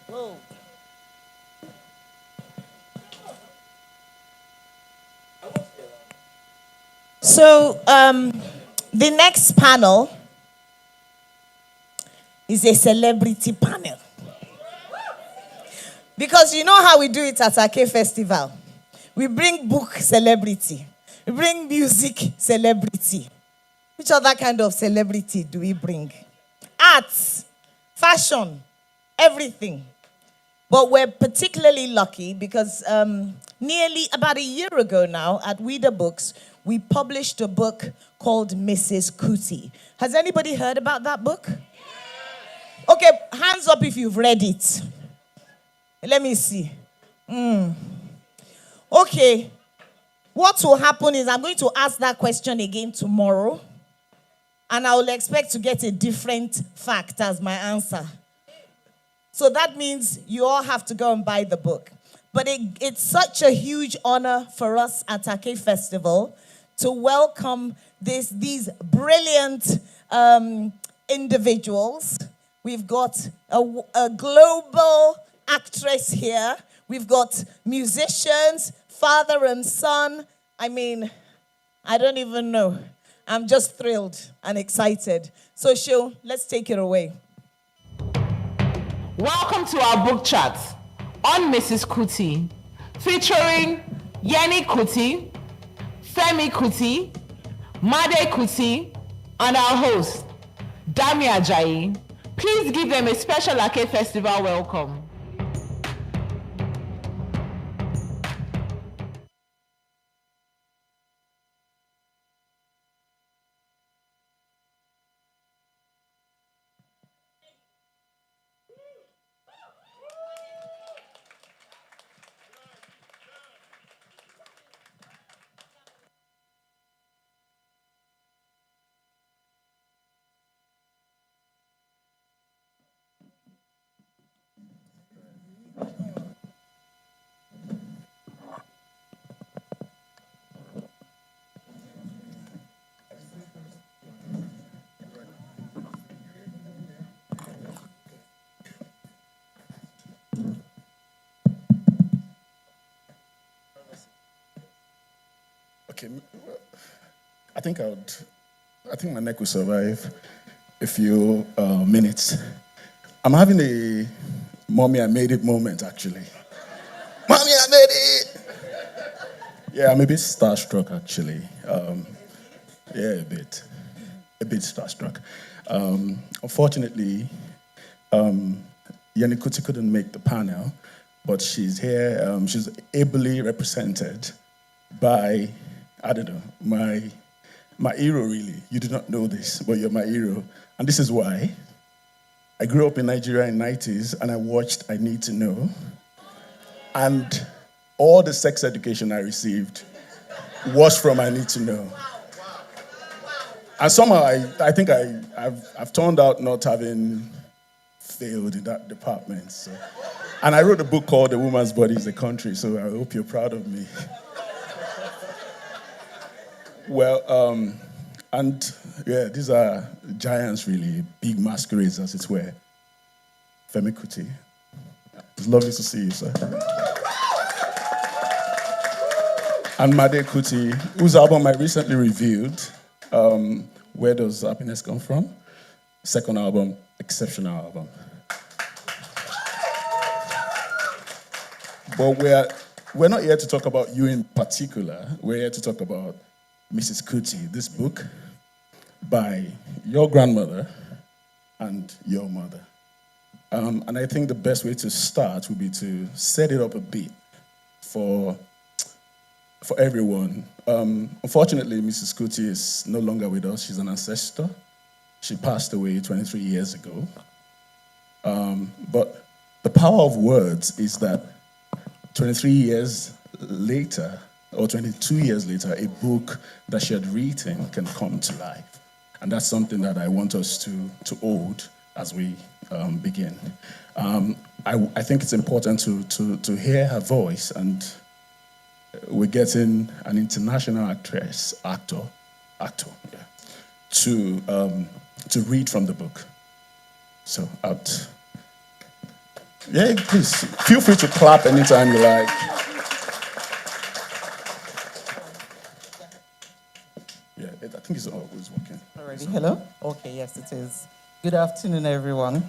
Whoa. So, the next panel is a celebrity panel. Because you know how we do it at Ake Festival. We bring book celebrity. We bring music celebrity. Which other kind of celebrity do we bring? Arts, fashion, everything. But we're particularly lucky because nearly about a year ago now at Reader Books, we published a book called Mrs. Kuti. Has anybody heard about that book? Okay, hands up if you've read it. Let me see. Okay, what will happen is I'm going to ask that question again tomorrow, and I will expect to get a different fact as my answer. So that means you all have to go and buy the book. But it's such a huge honor for us at Ake Festival to welcome these brilliant individuals. We've got a global actress here. We've got musicians, father and son. I mean, I don't even know. I'm just thrilled and excited. So, Sho, let's take it away. Welcome to our book chat on Mrs. Kuti, featuring Yeni Kuti, Femi Kuti, Made Kuti, and our host, Dami Ajayi. Please give them a special Ake Festival welcome. Okay, I think my neck will survive a few minutes. I'm having a mommy I made it moment, actually. Mommy, I made it! Yeah, I'm a bit starstruck, actually. Yeah, a bit starstruck. Unfortunately, Yeni Kuti couldn't make the panel, but she's here. She's ably represented by, I don't know, my hero, really. You do not know this, but you're my hero. And this is why. I grew up in Nigeria in the 90s, and I watched I Need to Know. And all the sex education I received was from I Need to Know. And somehow I think I've turned out not having failed in that department. So. And I wrote a book called The Woman's Body is a Country, so I hope you're proud of me. Well, and yeah, these are giants, really, big masquerades, as it were. Femi Kuti. It's lovely to see you, sir. And Made Kuti, whose album I recently reviewed, Where Does Happiness Come From? Second album, exceptional album. But we're not here to talk about you in particular. We're here to talk about Mrs. Kuti, this book by your grandmother and your mother. And I think the best way to start would be to set it up a bit for everyone. Unfortunately, Mrs. Kuti is no longer with us. She's an ancestor. She passed away 23 years ago. But the power of words is that 23 years later, or 22 years later, a book that she had written can come to life. And that's something that I want us to hold as we begin. I think it's important to hear her voice, and we're getting an international actor, yeah, to read from the book. So out. Yeah, please feel free to clap anytime you like. Yeah, I think it's always working. Already. Hello? Okay, yes, it is. Good afternoon, everyone.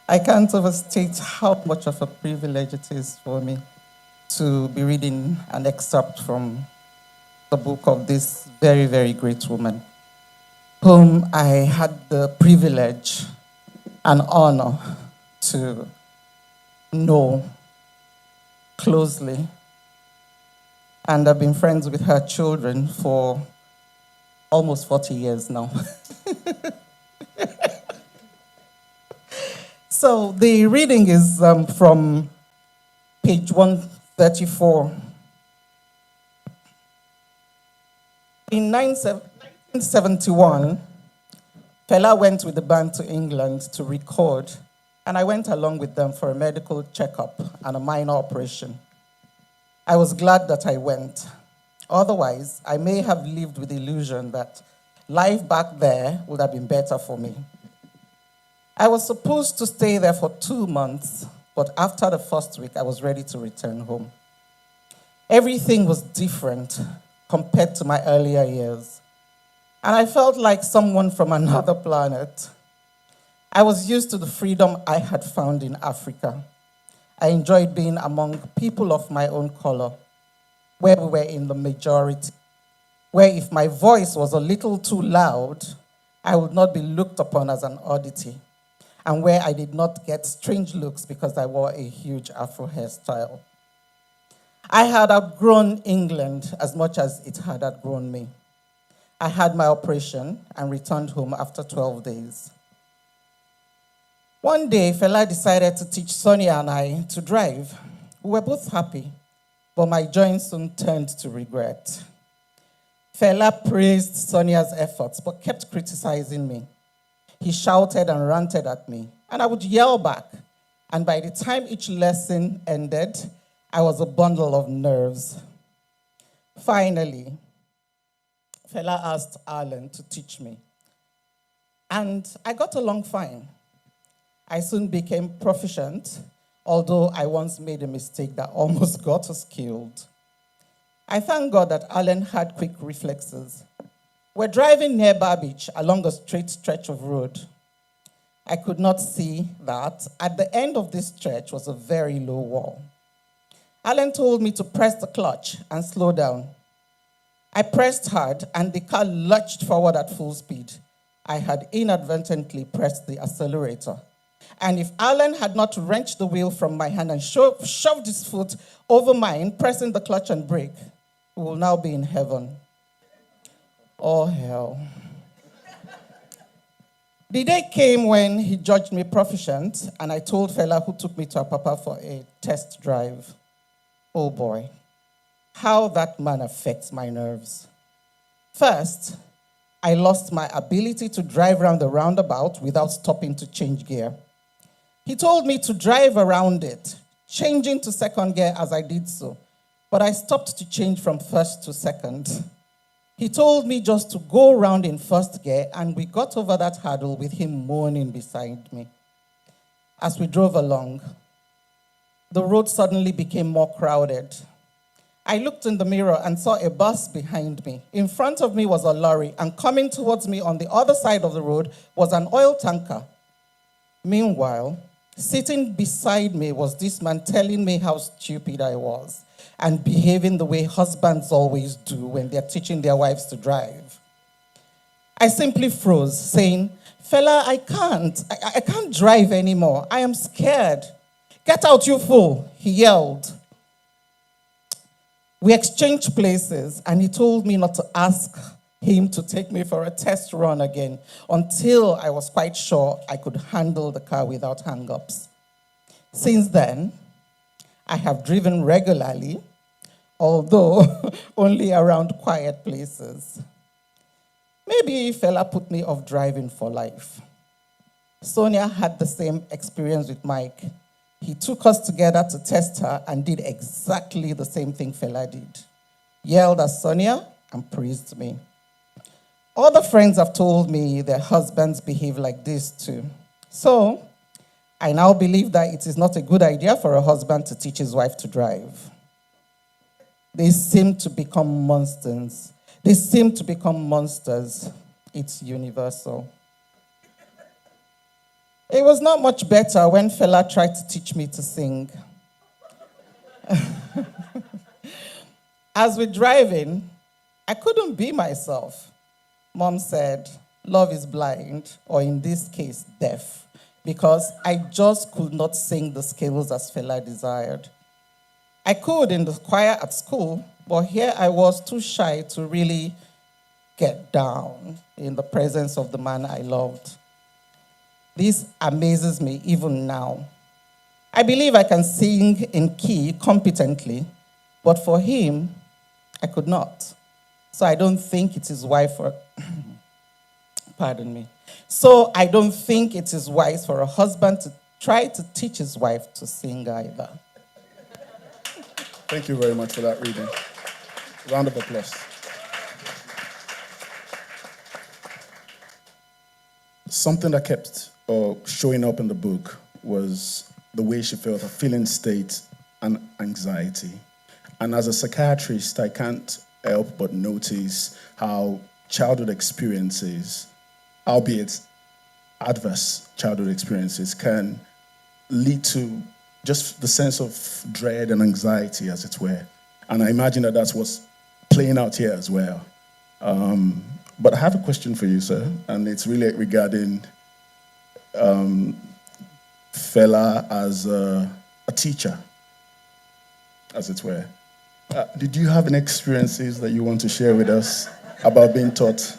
I can't overstate how much of a privilege it is for me to be reading an excerpt from the book of this very, very great woman, whom I had the privilege and honor to know closely. And I've been friends with her children for almost 40 years now. So the reading is from page 134. In 1971, Fela went with the band to England to record, and I went along with them for a medical checkup and a minor operation. I was glad that I went. Otherwise, I may have lived with the illusion that life back there would have been better for me. I was supposed to stay there for 2 months, but after the first week, I was ready to return home. Everything was different compared to my earlier years, and I felt like someone from another planet. I was used to the freedom I had found in Africa. I enjoyed being among people of my own color, where we were in the majority, where if my voice was a little too loud, I would not be looked upon as an oddity, and where I did not get strange looks because I wore a huge Afro hairstyle. I had outgrown England as much as it had outgrown me. I had my operation and returned home after 12 days. One day, Fela decided to teach Sonia and I to drive. We were both happy, but my joy soon turned to regret. Fela praised Sonia's efforts, but kept criticizing me. He shouted and ranted at me, and I would yell back. And by the time each lesson ended, I was a bundle of nerves. Finally, Fela asked Alan to teach me, and I got along fine. I soon became proficient, although I once made a mistake that almost got us killed. I thank God that Alan had quick reflexes. We're driving near Bar Beach along a straight stretch of road. I could not see that at the end of this stretch was a very low wall. Alan told me to press the clutch and slow down. I pressed hard and the car lurched forward at full speed. I had inadvertently pressed the accelerator. And if Alan had not wrenched the wheel from my hand and shoved his foot over mine, pressing the clutch and brake, we will now be in heaven. Oh, hell. The day came when he judged me proficient, and I told Fela, who took me to Apapa for a test drive. Oh boy, how that man affects my nerves. First, I lost my ability to drive around the roundabout without stopping to change gear. He told me to drive around it, changing to second gear as I did so, but I stopped to change from first to second. He told me just to go around in first gear, and we got over that hurdle with him moaning beside me. As we drove along, the road suddenly became more crowded. I looked in the mirror and saw a bus behind me. In front of me was a lorry, and coming towards me on the other side of the road was an oil tanker. Meanwhile, sitting beside me was this man telling me how stupid I was and behaving the way husbands always do when they're teaching their wives to drive. I simply froze, saying, Fela, I can't drive anymore. I am scared. Get out, you fool, he yelled. We exchanged places, and he told me not to ask him to take me for a test run again until I was quite sure I could handle the car without hang-ups. Since then, I have driven regularly, although only around quiet places. Maybe Fela put me off driving for life. Sonia had the same experience with Mike. He took us together to test her and did exactly the same thing Fela did. Yelled at Sonia and praised me. Other friends have told me their husbands behave like this too. So I now believe that it is not a good idea for a husband to teach his wife to drive. They seem to become monsters. It's universal. It was not much better when Fela tried to teach me to sing. As we're driving, I couldn't be myself. Mom said, love is blind, or in this case, deaf, because I just could not sing the scales as Fela desired. I could in the choir at school, but here I was too shy to really get down in the presence of the man I loved. This amazes me even now. I believe I can sing in key competently, but for him, I could not. So I don't think it is wise for, So I don't think it is wise for a husband to try to teach his wife to sing either. Thank you very much for that reading. Round of applause. Something that kept showing up in the book was the way she felt, her feeling state and anxiety. And as a psychiatrist, I can't help but notice how childhood experiences, albeit adverse childhood experiences, can lead to just the sense of dread and anxiety, as it were. And I imagine that that's what's playing out here as well. But I have a question for you, sir, and it's really regarding Fela as a teacher, as it were. Did you have any experiences that you want to share with us about being taught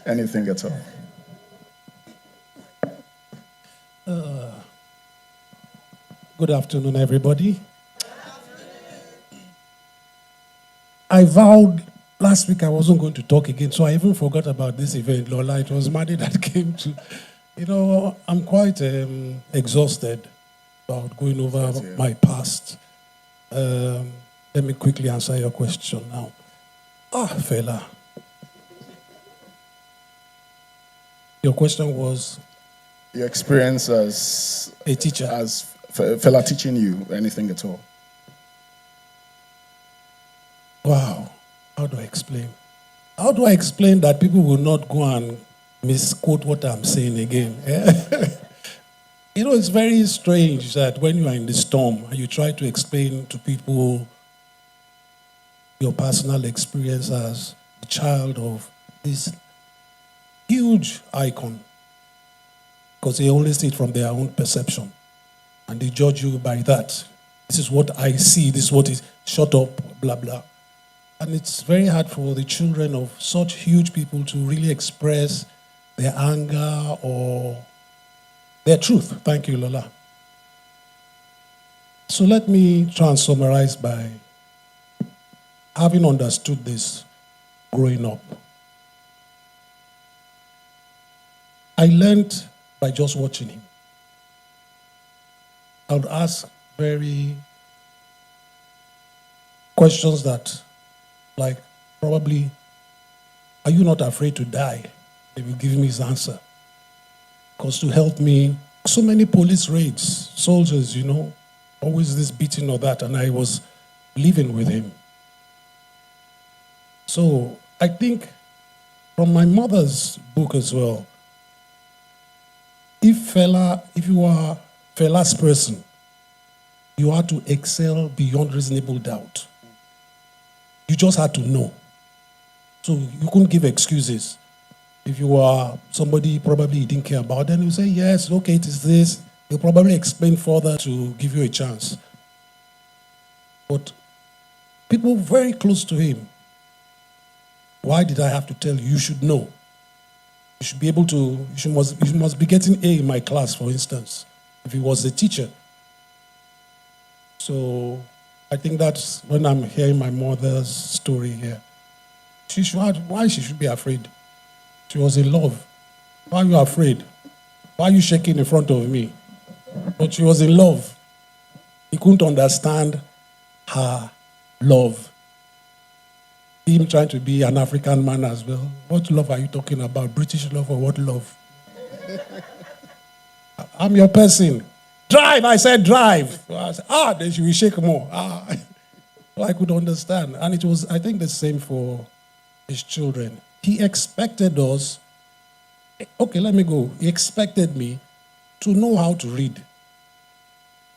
anything at all? Good afternoon, everybody. I vowed last week I wasn't going to talk again, so I even forgot about this event, Lola. It was Madi that came to. I'm quite exhausted about going over my past. Let me quickly answer your question now. Fela. Your question was? Your experience as a teacher. As Fela teaching you anything at all. Wow. How do I explain? How do I explain that people will not go and misquote what I'm saying again? It's very strange that when you are in the storm and you try to explain to people your personal experience as a child of this huge icon, because they only see it from their own perception and they judge you by that. This is what I see, this is what is, shut up, blah, blah. And it's very hard for the children of such huge people to really express their anger or their truth. Thank you, Lola. So let me try and summarize by having understood this growing up. I learned by just watching him. I would ask very questions that, like, probably, are you not afraid to die? They will give me his answer. Because to help me, so many police raids, soldiers, always this beating or that, and I was living with him. So I think from my mother's book as well, if you are Fela's person, you had to excel beyond reasonable doubt. You just had to know. So you couldn't give excuses. If you are somebody probably you didn't care about, then you say, yes, okay, it is this. They'll probably explain further to give you a chance. But people very close to him, why did I have to tell you? You should know. You should be able to, you must be getting A in my class, for instance, if he was a teacher. So I think that's when I'm hearing my mother's story here. Why she should be afraid? She was in love. Why are you afraid? Why are you shaking in front of me? But she was in love. He couldn't understand her love. Him trying to be an African man as well. What love are you talking about? British love or what love? I'm your person. Drive, I said drive. I said, then she will shake more. So I could understand. And it was, I think, the same for his children. He expected us, okay, let me go. He expected me to know how to read.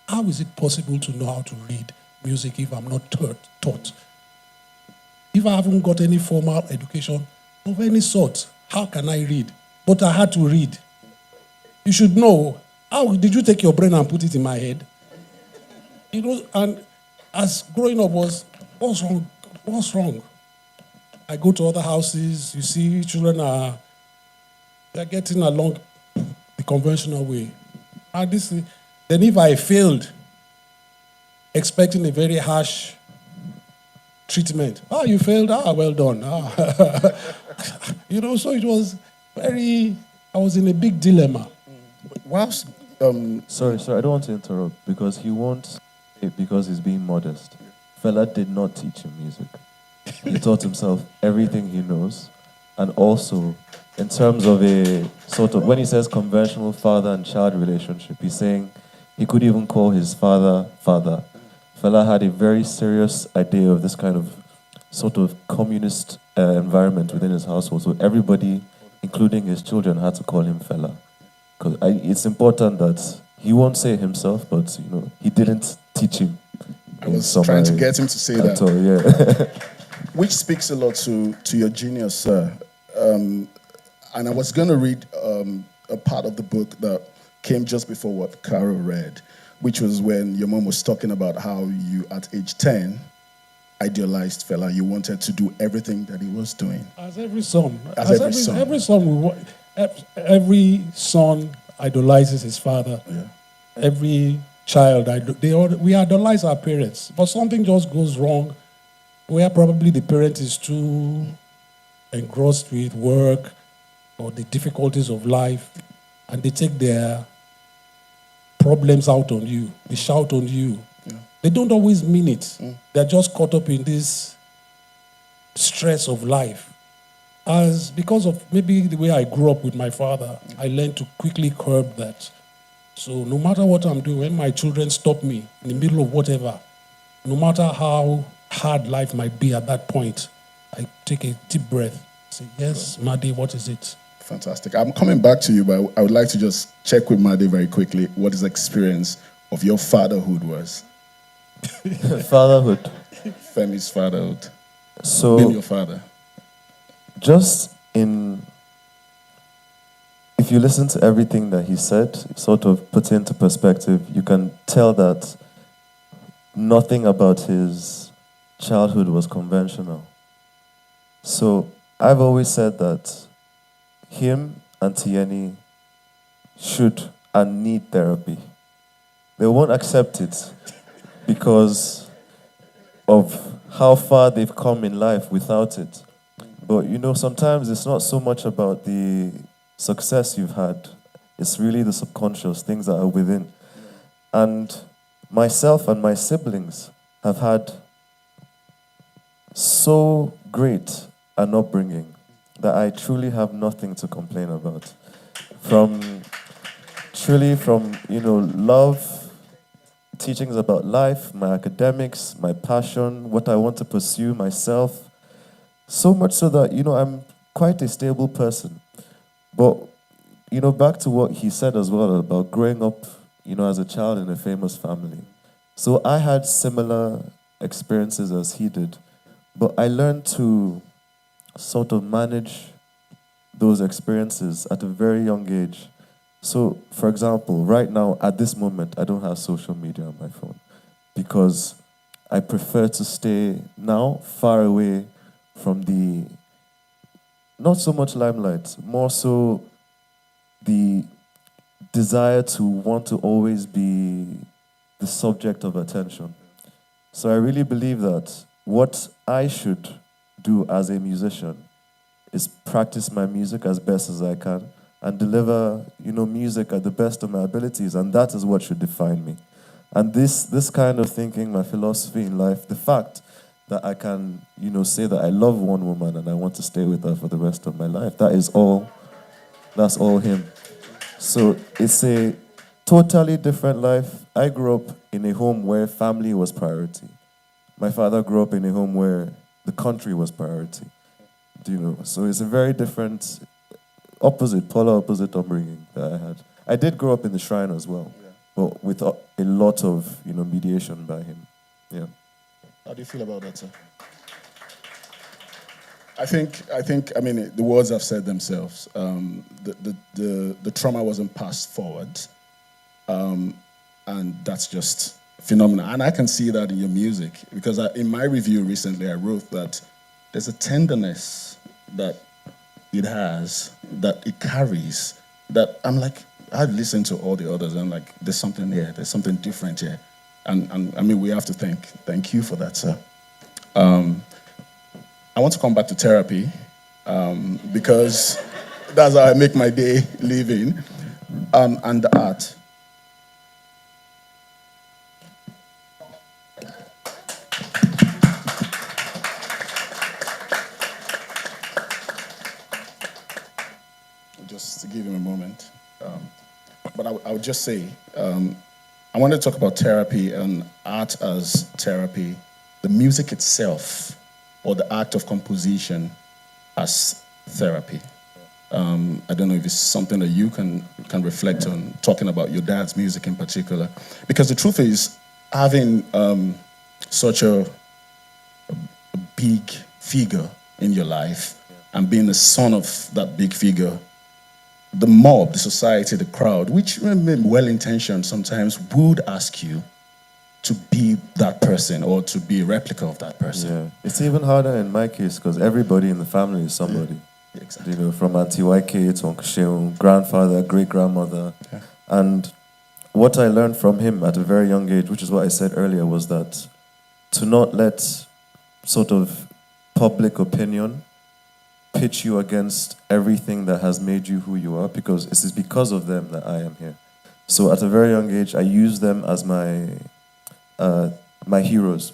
How is it possible to know how to read music if I'm not taught? If I haven't got any formal education of any sort, how can I read? But I had to read. You should know, how did you take your brain and put it in my head? You know, and as growing up was, what's wrong? What's wrong? I go to other houses, you see children they're getting along the conventional way. And then if I failed, expecting a very harsh treatment. You failed? Well done. You know, so it was I was in a big dilemma. Whilst, Sorry, I don't want to interrupt because he won't, because he's being modest. Fela did not teach him music. He taught himself everything he knows, and also in terms of a sort of, when he says conventional father and child relationship, he's saying he could even call his father. Fela had a very serious idea of this kind of sort of communist environment within his household. So everybody, including his children, had to call him Fela. Because it's important that he won't say it himself, but you know, he didn't teach him. I was trying to get him to say that. All, yeah. Which speaks a lot to your genius, sir. And I was going to read a part of the book that came just before what Carol read, which was when your mom was talking about how you, at age 10, idealized Fela. You wanted to do everything that he was doing. As every son. Every son. Every son idolizes his father. Yeah. Every child, we idolize our parents. But something just goes wrong where probably the parent is too engrossed with work or the difficulties of life, and they take their problems out on you. They shout on you. Yeah. They don't always mean it. They're just caught up in this stress of life. Because of maybe the way I grew up with my father, I learned to quickly curb that. So no matter what I'm doing, when my children stop me in the middle of whatever, no matter how hard life might be at that point, I take a deep breath. Say, yes, Madi, what is it? Fantastic. I'm coming back to you, but I would like to just check with Madi very quickly what his experience of your fatherhood was. Fatherhood. Femi's fatherhood. So, being your father. If you listen to everything that he said, sort of put into perspective, you can tell that nothing about his childhood was conventional. So I've always said that him and Tieni should and need therapy. They won't accept it because of how far they've come in life without it. But you know, sometimes it's not so much about the success you've had. It's really the subconscious, things that are within. And myself and my siblings have had so great an upbringing that I truly have nothing to complain about. From love, teachings about life, my academics, my passion, what I want to pursue myself. So much so that, I'm quite a stable person. But, back to what he said as well about growing up, as a child in a famous family. So I had similar experiences as he did. But I learned to sort of manage those experiences at a very young age. So, for example, right now, at this moment, I don't have social media on my phone because I prefer to stay now far away from the, not so much limelight, more so the desire to want to always be the subject of attention. So I really believe that what I should do as a musician is practice my music as best as I can and deliver, music at the best of my abilities, and that is what should define me. And this kind of thinking, my philosophy in life, the fact that I can, say that I love one woman and I want to stay with her for the rest of my life, that's all him. So it's totally different life. I grew up in a home where family was priority. My father grew up in a home where the country was priority. Do you know? So it's a very different, polar opposite upbringing that I had. I did grow up in the shrine as well, but with a lot of mediation by him. Yeah. How do you feel about that, sir? I think. I mean, the words have said themselves. The trauma wasn't passed forward, and that's just phenomenal. And I can see that in your music because in my review recently, I wrote that there's a tenderness that it has, that it carries. That I'm like, I've listened to all the others, and I'm like, there's something here. There's something different here, and I mean, we have to thank you for that, sir. I want to come back to therapy because that's how I make my day living, and the art. Just to give him a moment. But I would just say, I want to talk about therapy and art as therapy, the music itself, or the act of composition as therapy. I don't know if it's something that you can reflect on, talking about your dad's music in particular. Because the truth is, having such a big figure in your life and being the son of that big figure, the mob, the society, the crowd, which may be well-intentioned sometimes, would ask you to be that person or to be a replica of that person. Yeah, it's even harder in my case because everybody in the family is somebody. Yeah, exactly. You know, from Auntie YK to Uncle Sheung, grandfather, great-grandmother. Yeah. And what I learned from him at a very young age, which is what I said earlier, was that to not let sort of public opinion pitch you against everything that has made you who you are, because it is because of them that I am here. So at a very young age, I use them as my heroes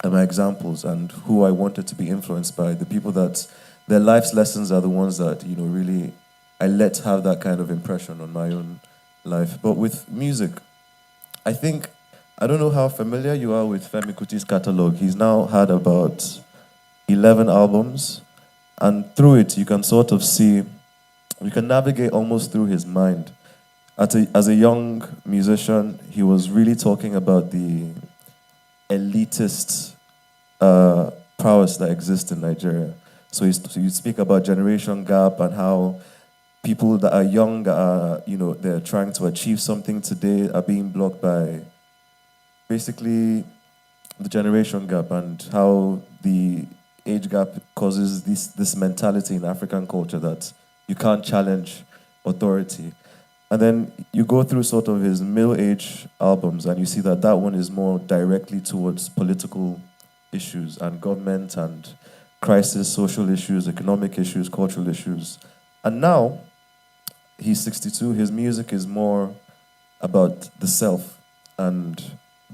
and my examples and who I wanted to be influenced by, the people that their life's lessons are the ones that, really I let have that kind of impression on my own life. But with music, I don't know how familiar you are with Femi Kuti's catalog. He's now had about 11 albums, and through it you can sort of see, you can navigate almost through his mind. As a young musician, he was really talking about the elitist prowess that exists in Nigeria. So you speak about generation gap and how people that are young are, they're trying to achieve something today are being blocked by basically the generation gap, and how the age gap causes this mentality in African culture that you can't challenge authority. And then you go through sort of his middle-age albums and you see that one is more directly towards political issues and government and crisis, social issues, economic issues, cultural issues. And now, he's 62, his music is more about the self and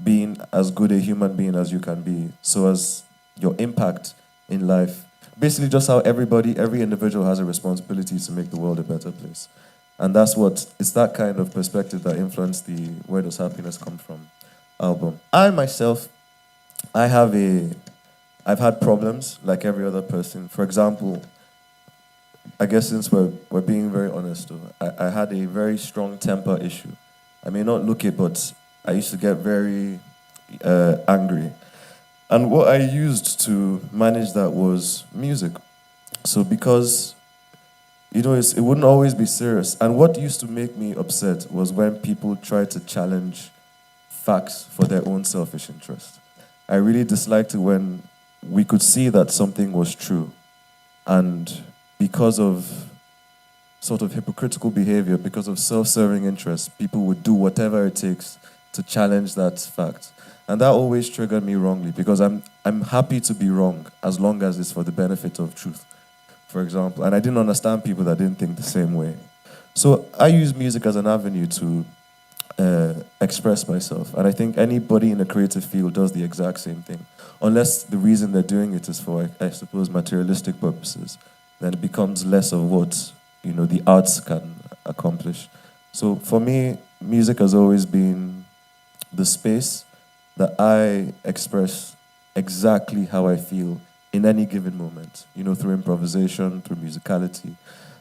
being as good a human being as you can be, so as your impact in life. Basically just how every individual has a responsibility to make the world a better place. And it's that kind of perspective that influenced the Where Does Happiness Come From album. I myself, I've had problems like every other person. For example, I guess since we're being very honest, I had a very strong temper issue. I may not look it, but I used to get very angry. And what I used to manage that was music. So because it wouldn't always be serious. And what used to make me upset was when people tried to challenge facts for their own selfish interest. I really disliked it when we could see that something was true, and because of sort of hypocritical behavior, because of self-serving interests, people would do whatever it takes to challenge that fact. And that always triggered me wrongly, because I'm happy to be wrong as long as it's for the benefit of truth, for example. And I didn't understand people that didn't think the same way. So I use music as an avenue to express myself. And I think anybody in a creative field does the exact same thing. Unless the reason they're doing it is for, I suppose, materialistic purposes, then it becomes less of what the arts can accomplish. So for me, music has always been the space that I express exactly how I feel in any given moment, through improvisation, through musicality.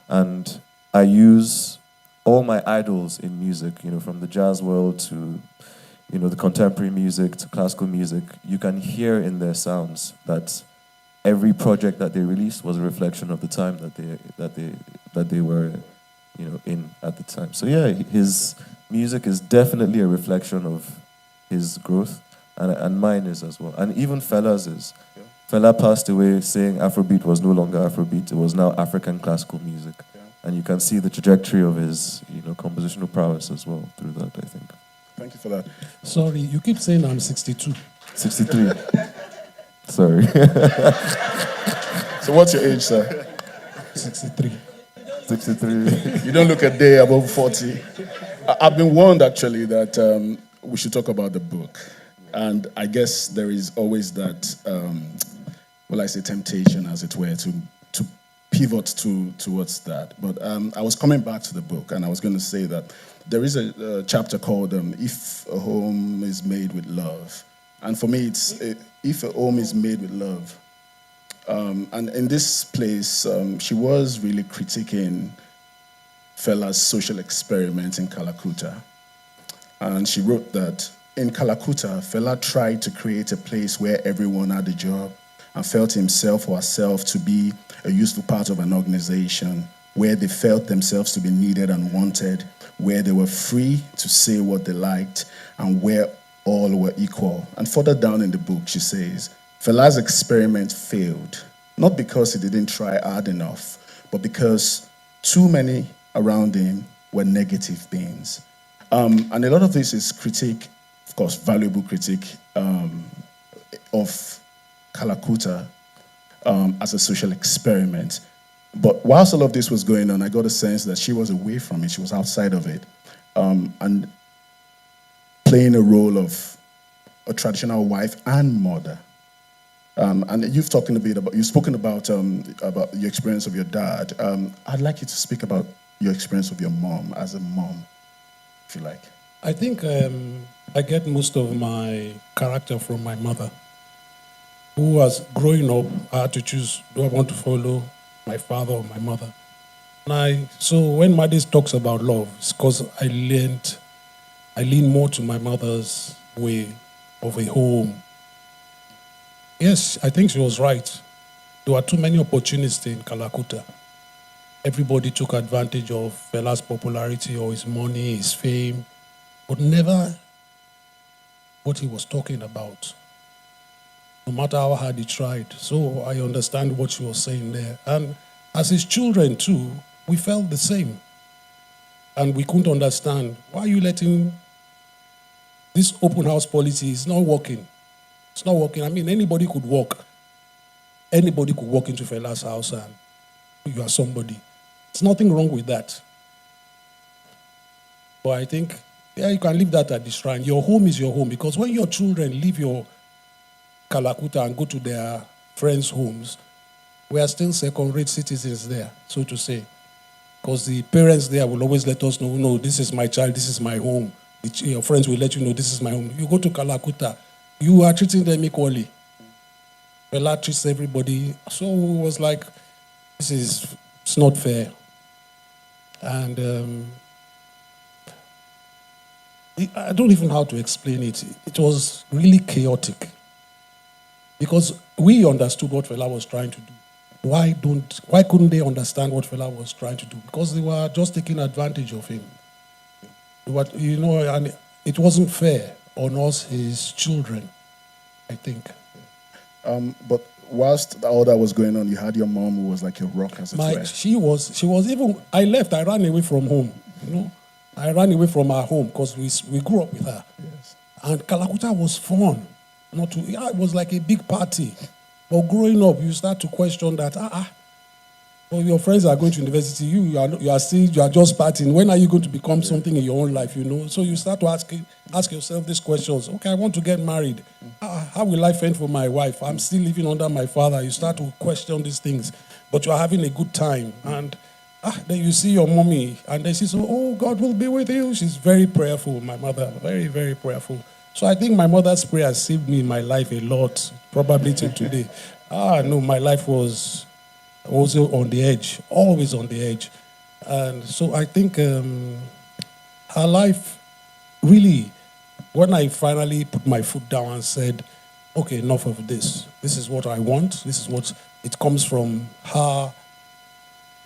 And I use all my idols in music, from the jazz world to, the contemporary music to classical music. You can hear in their sounds that every project that they released was a reflection of the time that they were, in at the time. So yeah, his music is definitely a reflection of his growth, and mine is as well, and even Fela's is. Yeah. Fela passed away saying Afrobeat was no longer Afrobeat; it was now African classical music, and you can see the trajectory of his, compositional prowess as well through that. I think. Thank you for that. Sorry, you keep saying I'm 62. 63. Sorry. So what's your age, sir? 63. 63. You don't look a day above 40. I've been warned, actually, that we should talk about the book. And I guess there is always that, temptation, as it were, to pivot towards that. But I was coming back to the book, and I was going to say that there is a chapter called If a Home is Made with Love. And for me, it's If a Home is Made with Love. And in this place, she was really critiquing Fela's social experiment in Calcutta. And she wrote that in Calcutta, Fela tried to create a place where everyone had a job and felt himself or herself to be a useful part of an organization, where they felt themselves to be needed and wanted, where they were free to say what they liked, and where all were equal. And further down in the book, she says, Fela's experiment failed, not because he didn't try hard enough, but because too many around him were negative beings. And a lot of this is critique, of course, valuable critique of Calcutta as a social experiment. But whilst all of this was going on, I got a sense that she was away from it, she was outside of it, and playing a role of a traditional wife and mother. And you've spoken about your experience of your dad. I'd like you to speak about your experience of your mom as a mom, if you like. I think I get most of my character from my mother, who was growing up. I had to choose, do I want to follow my father or my mother? So when Madis talks about love, it's because I lean more to my mother's way of a home. Yes, I think she was right. There were too many opportunities in Calcutta. Everybody took advantage of Fela's popularity or his money, his fame, but never what he was talking about, no matter how hard he tried. So I understand what she was saying there. And as his children too, we felt the same. And we couldn't understand, why are you letting this open house policy is not working? It's not working. I mean, anybody could walk. Anybody could walk into Fela's house and you are somebody. There's nothing wrong with that. But I think, you can leave that at the shrine. Your home is your home, because when your children leave your Calcutta and go to their friends' homes, we are still second-rate citizens there, so to say. Because the parents there will always let us know, no, this is my child, this is my home. Your friends will let you know, this is my home. You go to Calcutta, you are treating them equally. Fela treats everybody. So it was like, it's not fair. And I don't even know how to explain it. It was really chaotic. Because we understood what Fela was trying to do. Why couldn't they understand what Fela was trying to do? Because they were just taking advantage of him. And it wasn't fair on us, his children, I think. But whilst all that was going on, you had your mom who was like a rock, as it were. She was even, I left, I ran away from home, I ran away from our home because we grew up with her. Yes. And Calcutta was fun. It was like a big party. But growing up, you start to question that, well, your friends are going to university, you are just partying. When are you going to become something in your own life, So you start to ask yourself these questions. Okay, I want to get married. How will I fend for my wife? I'm still living under my father. You start to question these things. But you are having a good time. And Then you see your mommy, and then she says, oh, God will be with you. She's very prayerful, my mother, very, very prayerful. So I think my mother's prayer saved me in my life a lot, probably till today. No, my life was also on the edge, always on the edge. And so I think her life really, when I finally put my foot down and said, okay, enough of this. This is what I want. This is what it comes from her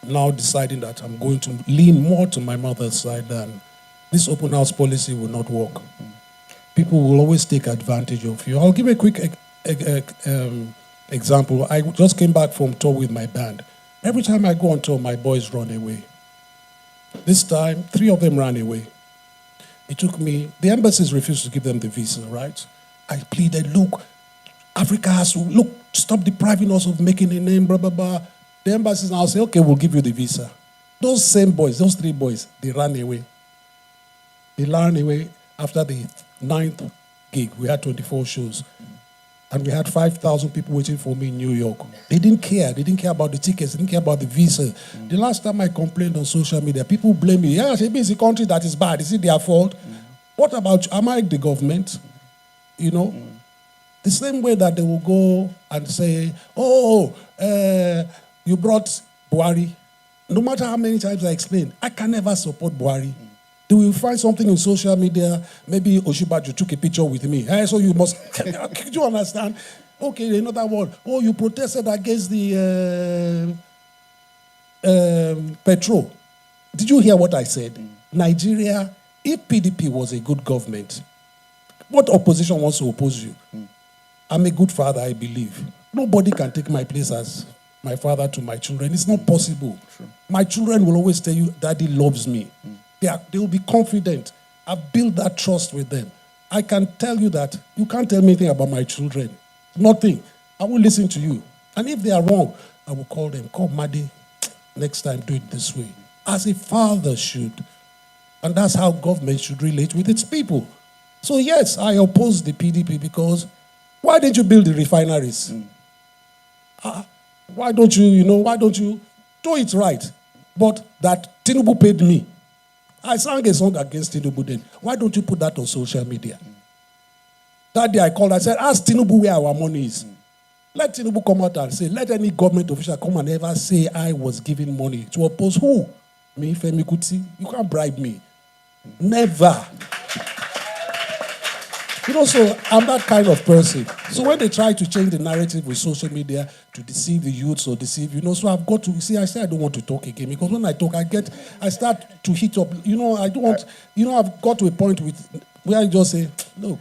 now deciding that I'm going to lean more to my mother's side than this open house policy will not work. People will always take advantage of you. I'll give a quick example. I just came back from tour with my band. Every time I go on tour, my boys run away. This time, 3 of them ran away. It took me, the embassies refused to give them the visa, right? I pleaded, look, Africa has to, look, stop depriving us of making a name, blah, blah, blah. The embassies now say, okay, we'll give you the visa. Those same boys, those 3 boys, they ran away. They ran away after the 9th gig. We had 24 shows. And we had 5,000 people waiting for me in New York. They didn't care. They didn't care about the tickets. They didn't care about the visa. The last time I complained on social media, people blame me. Yeah, it's a country that is bad. Is it their fault? What about, am I the government? You know? The same way that they will go and say, you brought Buhari. No matter how many times I explain, I can never support Buhari. They will find something in social media, maybe Oshibaju took a picture with me. So you must, do you understand? Okay, another one. Oh, you protested against the petrol. Did you hear what I said? Nigeria, if PDP was a good government, what opposition wants to oppose you? I'm a good father, I believe. Nobody can take my place as my father to my children. It's not possible. True. My children will always tell you, Daddy loves me. They will be confident. I've built that trust with them. I can tell you that you can't tell me anything about my children. Nothing. I will listen to you. And if they are wrong, I will call them. Come, Madi, next time do it this way. As a father should. And that's how government should relate with its people. So yes, I oppose the PDP because why didn't you build the refineries? Why don't you do it right? But that Tinubu paid me. I sang a song against Tinubu then. Why don't you put that on social media? That day I called, I said, ask Tinubu where our money is. Let Tinubu come out and say, let any government official come and ever say I was giving money to oppose who? Me, Fela Kuti? You can't bribe me. Never. So I'm that kind of person. So when they try to change the narrative with social media to deceive the youths or deceive, so I've got to, I say I don't want to talk again because when I talk, I start to heat up. I don't want, I've got to a point where I just say, look,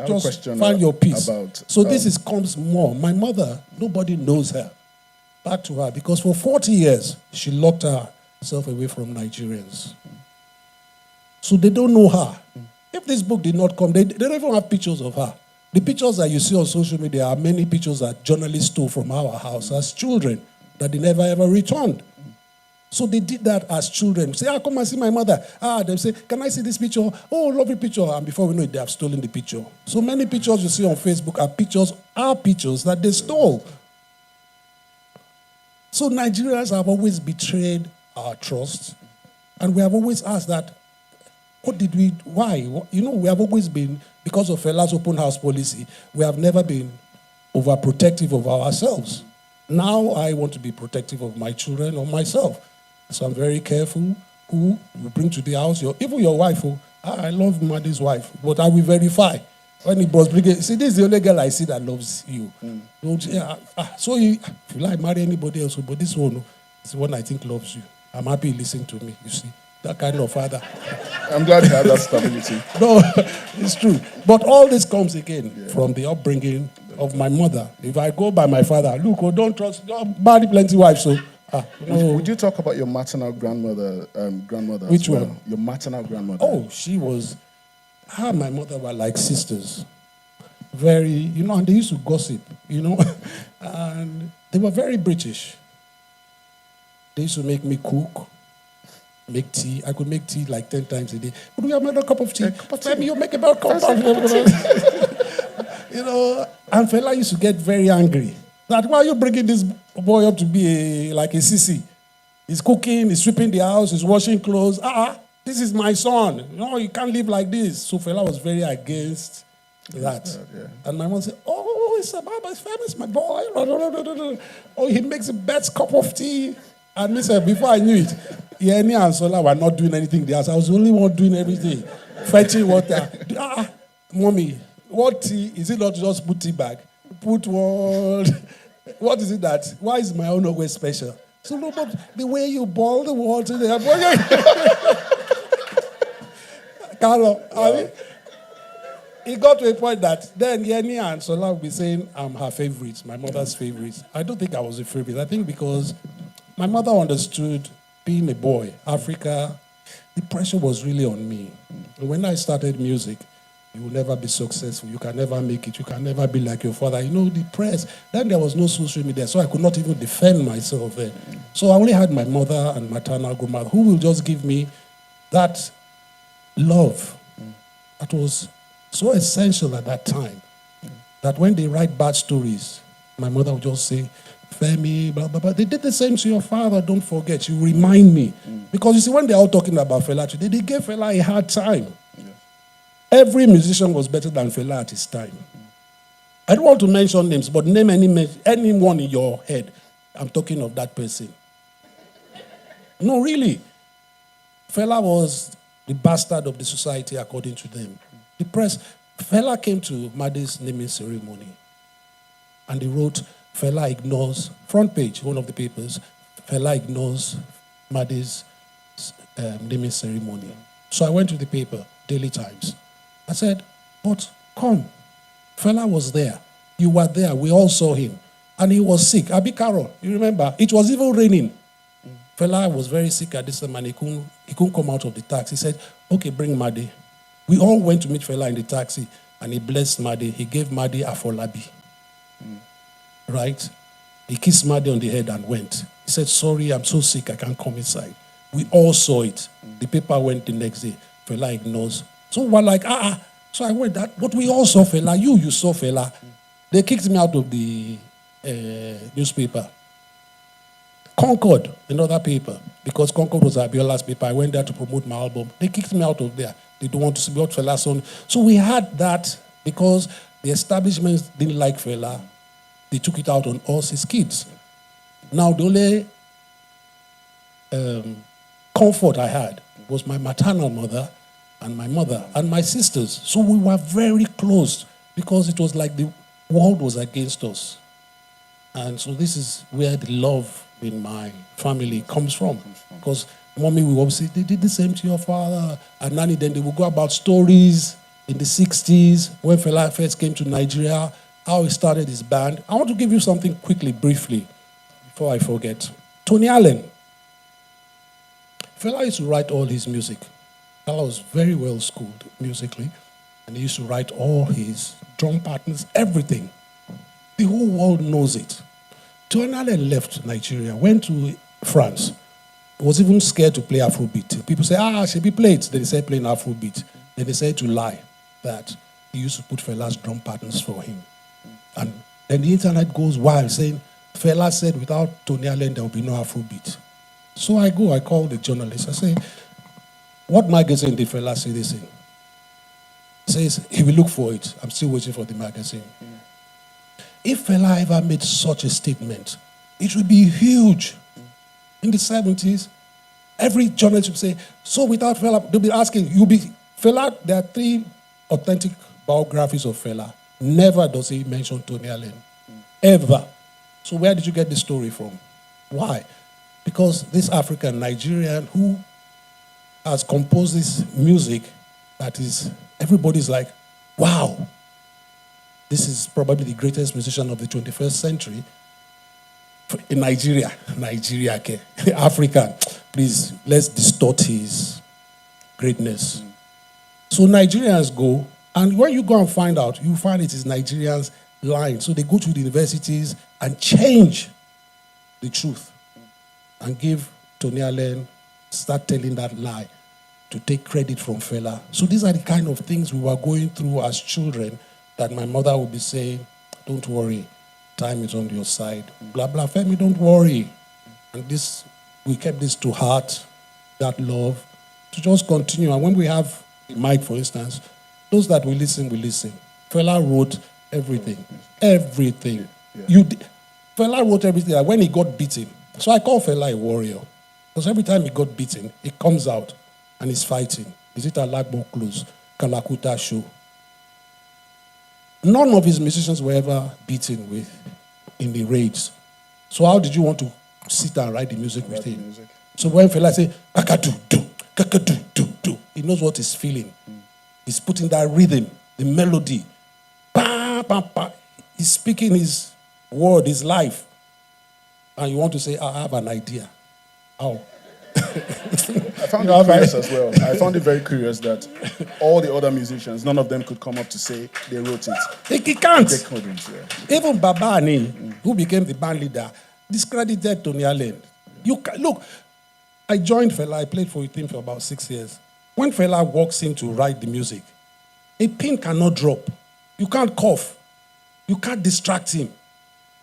just find your peace. This comes more. My mother, nobody knows her. Back to her, because for 40 years, she locked herself away from Nigerians. So they don't know her. If this book did not come, they don't even have pictures of her. The pictures that you see on social media are many pictures that journalists stole from our house as children that they never ever returned. So they did that as children. Say, come and see my mother. They say, can I see this picture? Oh, lovely picture. And before we know it, they have stolen the picture. So many pictures you see on Facebook are pictures that they stole. So Nigerians have always betrayed our trust. And we have always asked that, why? We have always been, because of Fela's open house policy, we have never been overprotective of ourselves. Now I want to be protective of my children or myself. So I'm very careful who you bring to the house. Even your wife. I love Madi's wife, but I will verify. When he was bringing, see, this is the only girl I see that loves you. So if you like, marry anybody else, but this one is the one I think loves you. I'm happy you listen to me, you see. That kind of father. I'm glad you have that stability. No, it's true. But all this comes again from the upbringing of my mother. If I go by my father, look, don't trust, marry plenty wives. So, Would you talk about your maternal grandmother? Which one? Your maternal grandmother. Oh, she was. Her and my mother were like sisters. Very, and they used to gossip, and they were very British. They used to make me cook. Make tea. I could make tea like 10 times a day. Would we have made a cup of tea? Maybe you make about a cup of tea. And Fela used to get very angry That why are you bringing this boy up to be like a sissy? He's cooking, he's sweeping the house, he's washing clothes. This is my son. No, you can't live like this. So Fela was very against that. Yeah. And my mom said, oh, it's about my family, it's my boy. Oh, he makes the best cup of tea. And me said, before I knew it, Yeni and Sola were not doing anything there. So I was the only one doing everything. Fetching water. Mommy, what tea? Is it not just put tea bag? Put what? What is it that? Why is my own always special? So no, but the way you boil the water, Carlo, it got to a point that then Yeni and Sola would be saying, I'm her favorite, my mother's favorite. I don't think I was a favorite. I think because my mother understood being a boy, Africa, the pressure was really on me. And when I started music, you will never be successful. You can never make it. You can never be like your father. You know, the press. Then there was no social media, so I could not even defend myself then. So I only had my mother and maternal grandmother who will just give me that love that was so essential at that time. That when they write bad stories, my mother would just say, Femi, blah, blah, blah. They did the same to your father, don't forget. You remind me. Because you see, when they're all talking about Fela today, they gave Fela a hard time. Every musician was better than Fela at his time. I don't want to mention names, but name anyone in your head. I'm talking of that person. No, really. Fela was the bastard of the society according to them. The press, Fela came to Made's naming ceremony and they wrote, Fela ignores, front page, one of the papers, Fela ignores Made's naming ceremony. So I went to the paper, Daily Times. I said, but come, Fela was there. You were there. We all saw him. And he was sick. Abi Carol, you remember? It was even raining. Fela was very sick at this time and he couldn't come out of the taxi. He said, okay, bring Made. We all went to meet Fela in the taxi and he blessed Made. He gave Made a Folabi. Right? He kissed Made on the head and went. He said, sorry, I'm so sick, I can't come inside. We all saw it. The paper went the next day. Fela ignores. So we're like, So I went that, but we all saw Fela. You saw Fela. They kicked me out of the newspaper. Concord, another paper, because Concord was Abiola's paper. I went there to promote my album. They kicked me out of there. They don't want to see what Fela's on. So we had that because the establishments didn't like Fela. They took it out on us, his kids. Now, the only comfort I had was my maternal mother and my mother and my sisters. So we were very close because it was like the world was against us. And so this is where the love in my family comes from. Because mommy will always say, they did the same to your father. And nanny, then they will go about stories in the 60s, when Fela first came to Nigeria, how he started his band. I want to give you something quickly, briefly, before I forget. Tony Allen. Fela used to write all his music. Fela was very well schooled musically, and he used to write all his drum patterns, everything. The whole world knows it. Tony Allen left Nigeria, went to France, was even scared to play Afrobeat. People say, Shebi play it. Then he said playing Afrobeat. Then they said to lie that he used to put Fela's drum patterns for him. And then the internet goes wild saying, Fela said without Tony Allen there will be no Afrobeat. So I call the journalist, I say, what magazine did Fela say this in? He says, he will look for it. I'm still waiting for the magazine. If Fela ever made such a statement, it would be huge. In the 70s, every journalist would say, so without Fela, they'll be asking, Fela, there are 3 authentic biographies of Fela. Never does he mention Tony Allen. Ever. So where did you get this story from? Why? Because this African Nigerian who has composed this music that is, everybody's like, wow, this is probably the greatest musician of the 21st century in Nigeria. Nigeria, okay. African, please, let's distort his greatness. So Nigerians go, and when you go and find out, you find it is Nigerians lying. So they go to the universities and change the truth and give Tony Allen, start telling that lie to take credit from Fela. So these are the kind of things we were going through as children that my mother would be saying, don't worry, time is on your side. Blah, blah. Femi, don't worry. And this, we kept this to heart, that love, to just continue. And when we have the mic, for instance, those that will listen, will listen. Fela wrote everything. Everything. Yeah. Fela wrote everything. Like when he got beaten. So I call Fela a warrior. Because every time he got beaten, he comes out and he's fighting. Is it Alagbo Close? Kalakuta Show? None of his musicians were ever beaten with in the raids. So how did you want to sit and write the music with him? So when Fela say, kakadu, do, kakadu, do, he knows what he's feeling. He's putting that rhythm, the melody. Bah, bah, bah. He's speaking his word, his life. And you want to say, I have an idea. How? I found it curious as well. I found it very curious that all the other musicians, none of them could come up to say they wrote it. He can't. They couldn't, yeah. Even Baba Ani, who became the band leader, discredited Tony Allen. Look, I joined Fela. I played with him for about 6 years. When Fela walks in to write the music, a pin cannot drop. You can't cough. You can't distract him.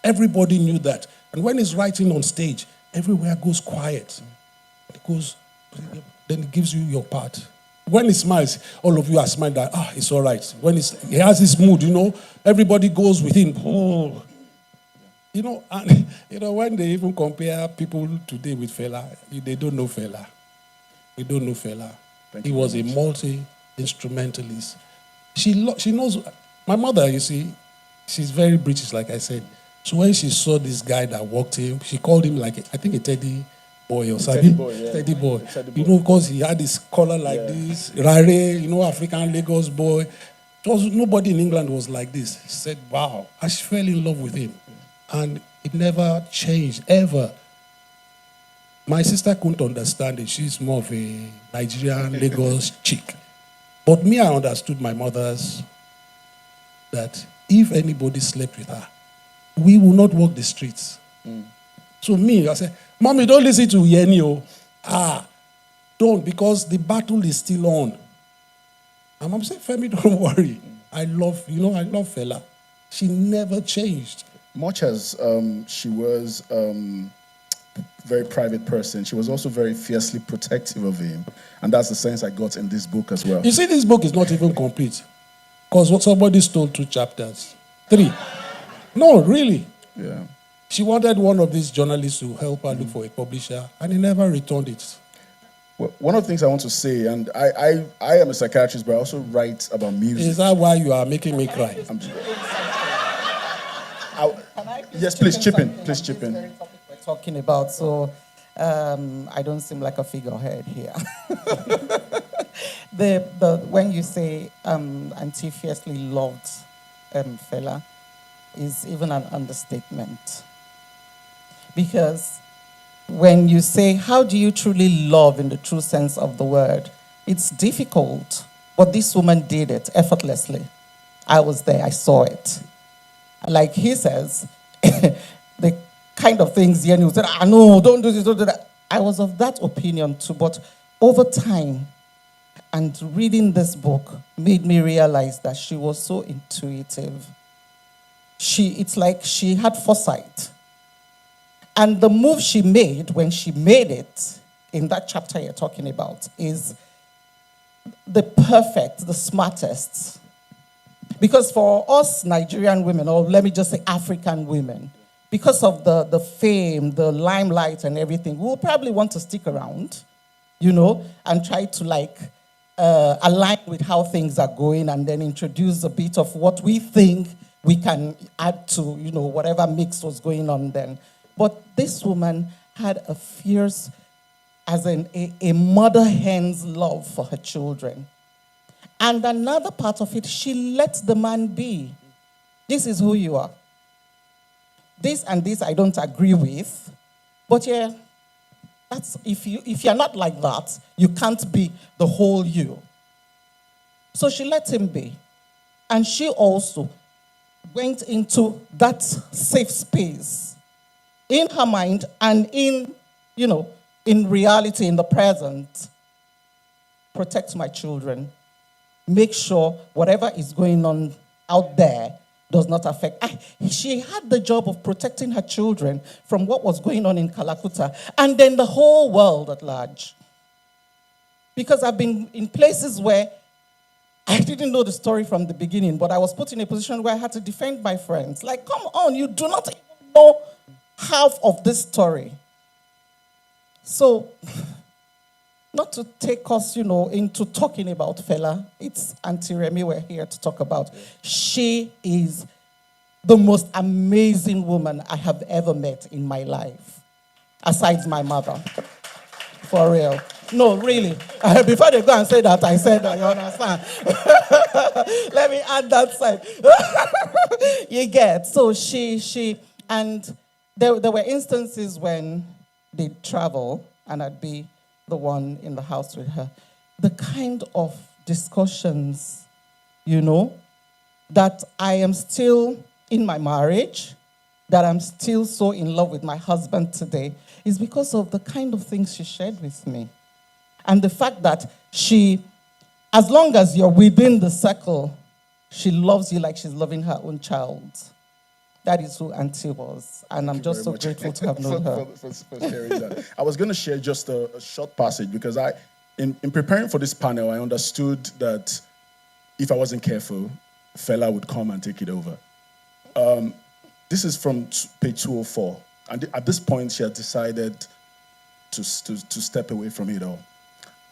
Everybody knew that. And when he's writing on stage, everywhere goes quiet. It goes, then it gives you your part. When he smiles, all of you are smiling that, it's all right. When he has his mood, everybody goes with him. Oh. And when they even compare people today with Fela, they don't know Fela. They don't know Fela. He was a multi-instrumentalist. She knows, my mother, you see, she's very British, like I said. So when she saw this guy that walked in, she called him like, I think a teddy boy or something. Teddy boy. Because he had his collar like this, rare, African Lagos boy. Nobody in England was like this. She said, wow. And she fell in love with him. And it never changed, ever. My sister couldn't understand it. She's more of a Nigerian Lagos chick. But me, I understood my mother's that if anybody slept with her, we will not walk the streets. So me, I said, Mommy, don't listen to Yenio. Don't, because the battle is still on. And Mom said, Femi, don't worry. I love Fela. She never changed. Much as she was very private person, she was also very fiercely protective of him. And that's the sense I got in this book as well. You see, this book is not even complete. Because somebody stole 2 chapters. 3. No, really. Yeah. She wanted one of these journalists to help her look for a publisher, and he never returned it. Well, one of the things I want to say, and I am a psychiatrist, but I also write about music. Is that why you are making me cry? Yes, please chip in. Please chip in. We're talking about, so I don't seem like a figurehead here. When you say Auntie fiercely loved Fela, is even an understatement. Because when you say, how do you truly love in the true sense of the word, it's difficult. But this woman did it effortlessly. I was there, I saw it. Like he says, the kind of things Yenny said, no, don't do this, don't do that. I was of that opinion too, but over time, and reading this book made me realize that she was so intuitive. It's like she had foresight. And the move she made when she made it, in that chapter you're talking about, is the perfect, the smartest. Because for us Nigerian women, or let me just say African women, because of the fame, the limelight and everything, we'll probably want to stick around, and try to align with how things are going and then introduce a bit of what we think we can add to, whatever mix was going on then. But this woman had a fierce, as in a mother hen's love for her children. And another part of it, she let the man be. This is who you are. This and this I don't agree with, but that's if you're not like that, you can't be the whole you. So she let him be. And she also went into that safe space in her mind and in reality, in the present. Protect my children. Make sure whatever is going on out there does not affect. She had the job of protecting her children from what was going on in Calcutta and then the whole world at large. Because I've been in places where I didn't know the story from the beginning, but I was put in a position where I had to defend my friends. Like, come on, you do not even know half of this story. So, not to take us, into talking about Fela, it's Auntie Remy we're here to talk about. She is the most amazing woman I have ever met in my life, aside my mother. For real. No, really. Before they go and say that, I said that, you understand? Let me add that side. You get. So and there were instances when they'd travel and I'd be the one in the house with her. The kind of discussions, that I am still in my marriage, that I'm still so in love with my husband today, is because of the kind of things she shared with me. And the fact that she, as long as you're within the circle, she loves you like she's loving her own child. That is who Auntie was. And I'm just so grateful to have known her. For sharing that. I was going to share just a short passage because in preparing for this panel, I understood that if I wasn't careful, Fela would come and take it over. This is from page 204. And at this point, she had decided to step away from it all.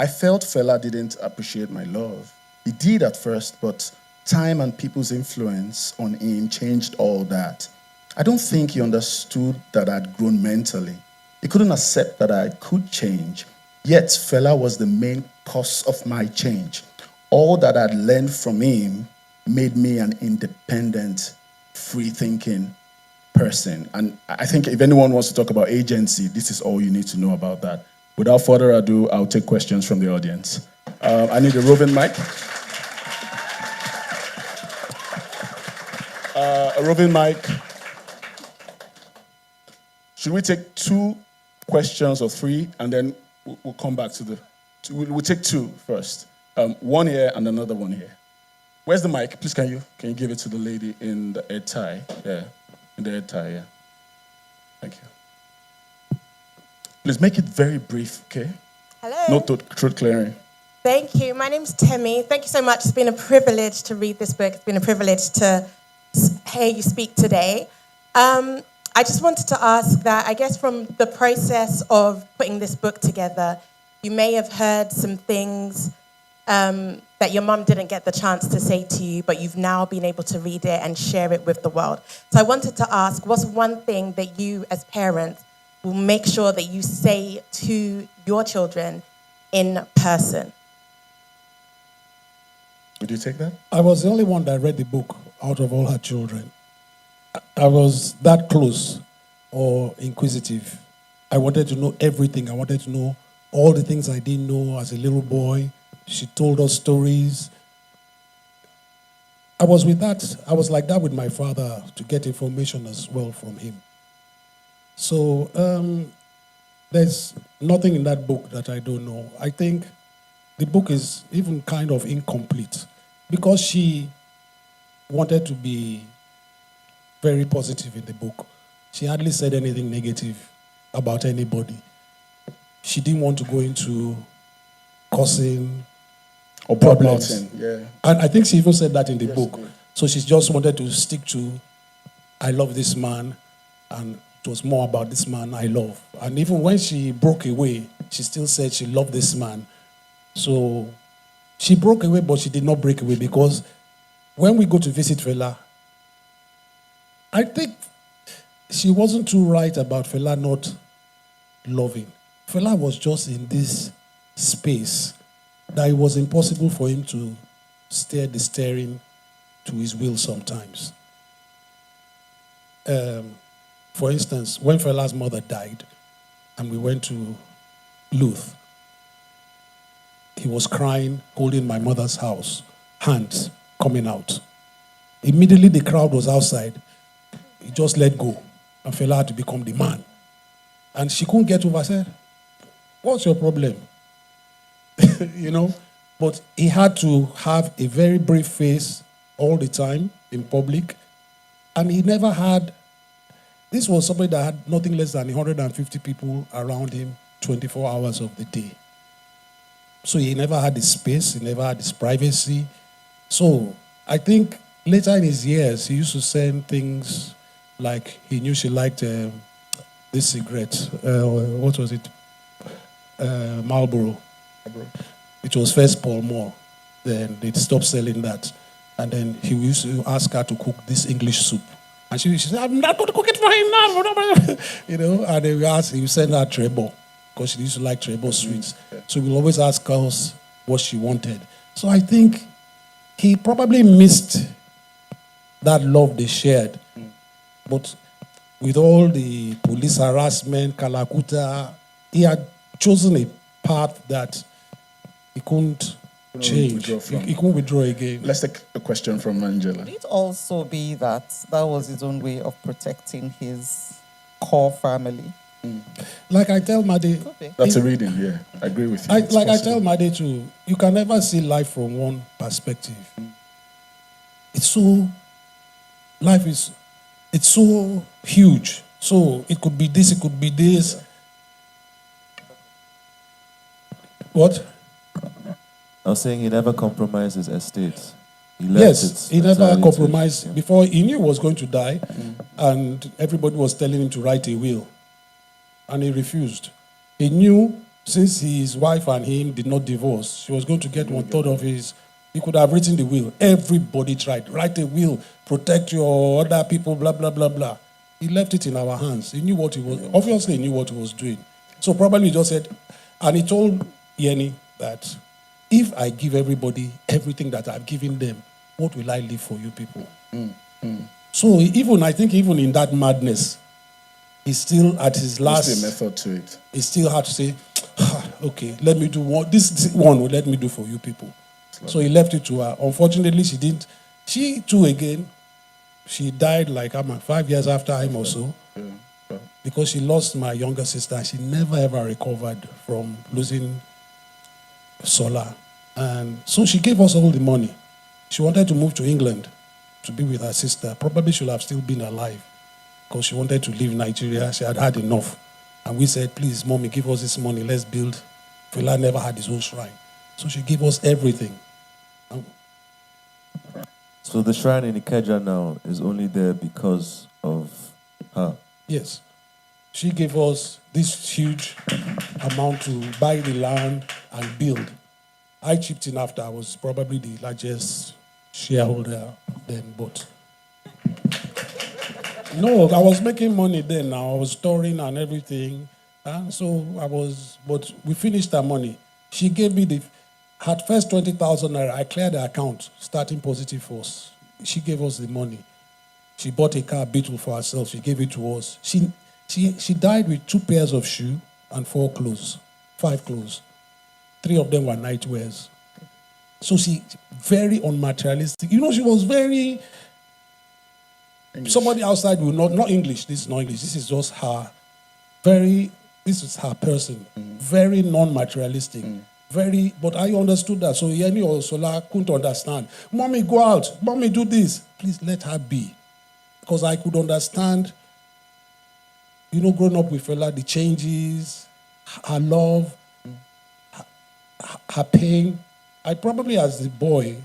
I felt Fela didn't appreciate my love. He did at first, but time and people's influence on him changed all that. I don't think he understood that I'd grown mentally. He couldn't accept that I could change. Yet Fela was the main cause of my change. All that I'd learned from him made me an independent, free-thinking person. And I think if anyone wants to talk about agency, this is all you need to know about that. Without further ado, I'll take questions from the audience. I need a roving mic. A roving mic. Should we take 2 questions or 3, and then we'll come back to we'll take 2 first. One here and another one here. Where's the mic? Please, can you give it to the lady in the head tie? Yeah, in the head tie, yeah. Thank you. Please make it very brief, okay? Hello. No throat clearing. Thank you. My name's Temi. Thank you so much. It's been a privilege to read this book. It's been a privilege to hear you speak today. I just wanted to ask that, I guess from the process of putting this book together, you may have heard some things that your mum didn't get the chance to say to you, but you've now been able to read it and share it with the world. So I wanted to ask, what's one thing that you as parents will make sure that you say to your children in person? Would you take that? I was the only one that read the book out of all her children. I was that close or inquisitive. I wanted to know everything. I wanted to know all the things I didn't know as a little boy. She told us stories. I was like that with my father to get information as well from him. So there's nothing in that book that I don't know. I think the book is even kind of incomplete because she wanted to be very positive in the book. She hardly said anything negative about anybody. She didn't want to go into cursing or problems. Yeah. And I think she even said that in the Yes, book. So she just wanted to stick to, I love this man, and it was more about this man I love. And even when she broke away, she still said she loved this man. So she broke away, but she did not break away because when we go to visit Fela, I think she wasn't too right about Fela not loving. Fela was just in this space that it was impossible for him to steer the steering to his will sometimes. For instance, when Fela's mother died and we went to Luth, he was crying, holding my mother's hands coming out. Immediately the crowd was outside. He just let go. And Fela had to become the man. And she couldn't get over. I said, what's your problem? But he had to have a very brave face all the time in public And he never had, this was somebody that had nothing less than 150 people around him 24 hours of the day. So he never had his space, he never had his privacy. So I think later in his years, he used to send things like he knew she liked this cigarette. What was it? Marlboro. It was first Paul Moore. Then they stopped selling that. And then he used to ask her to cook this English soup. And she said, I'm not going to cook it for him now. You know, and then he would send her treble, because she used to like treble sweets. So we'll always ask us what she wanted. So I think he probably missed that love they shared. But with all the police harassment, Kalakuta, he had chosen a path that he couldn't change. He couldn't withdraw again. Let's take a question from Angela. Could it also be that was his own way of protecting his core family? Like I tell Made, That's a reading, yeah. I agree with you. I tell Made too, you can never see life from one perspective. It's so huge. So it could be this, it could be this. What? I was saying he never compromised his estate. He left it He never entirely compromised. to- yeah. Before he knew he was going to die, and everybody was telling him to write a will. And he refused. He knew since his wife and him did not divorce, she was going to get 1/3 of his. He could have written the will. Everybody tried. Write a will, protect your other people, blah, blah, blah, blah. He left it in our hands. He knew what he was, obviously he knew what he was doing. So probably he just said, and he told Yeni that if I give everybody everything that I've given them, what will I leave for you people? So I think even in that madness, he still at his last. There's a method to it. He still had to say, okay, let me do what this one will let me do for you people. So he left it to her. Unfortunately, she didn't. She too again, she died like 5 years after him or so, because she lost my younger sister. She never ever recovered from losing Sola. And so she gave us all the money. She wanted to move to England to be with her sister. Probably should have still been alive, because she wanted to leave Nigeria. She had had enough. And we said, please, mommy, give us this money. Let's build. Fela never had his own shrine. So she gave us everything. So the shrine in Ikeja now is only there because of her. Yes. She gave us this huge amount to buy the land and build. I chipped in after. I was probably the largest shareholder then, but no, I was making money then. Now I was storing and everything. And so but we finished our money. She gave me at first 20,000 naira. I cleared the account, starting positive force. She gave us the money. She bought a car, Beetle for herself. She gave it to us. She died with 2 pairs of shoes and 5 clothes. 3 of them were nightwears. So she very unmaterialistic. She was very English. Somebody outside will not English. This is not English. This is just her. This is her person. Very non-materialistic. But I understood that. So Yeni or Sola couldn't understand. Mommy, go out. Mommy, do this. Please let her be. Because I could understand, growing up with Fela, the changes, her love, her pain. I probably, as the boy,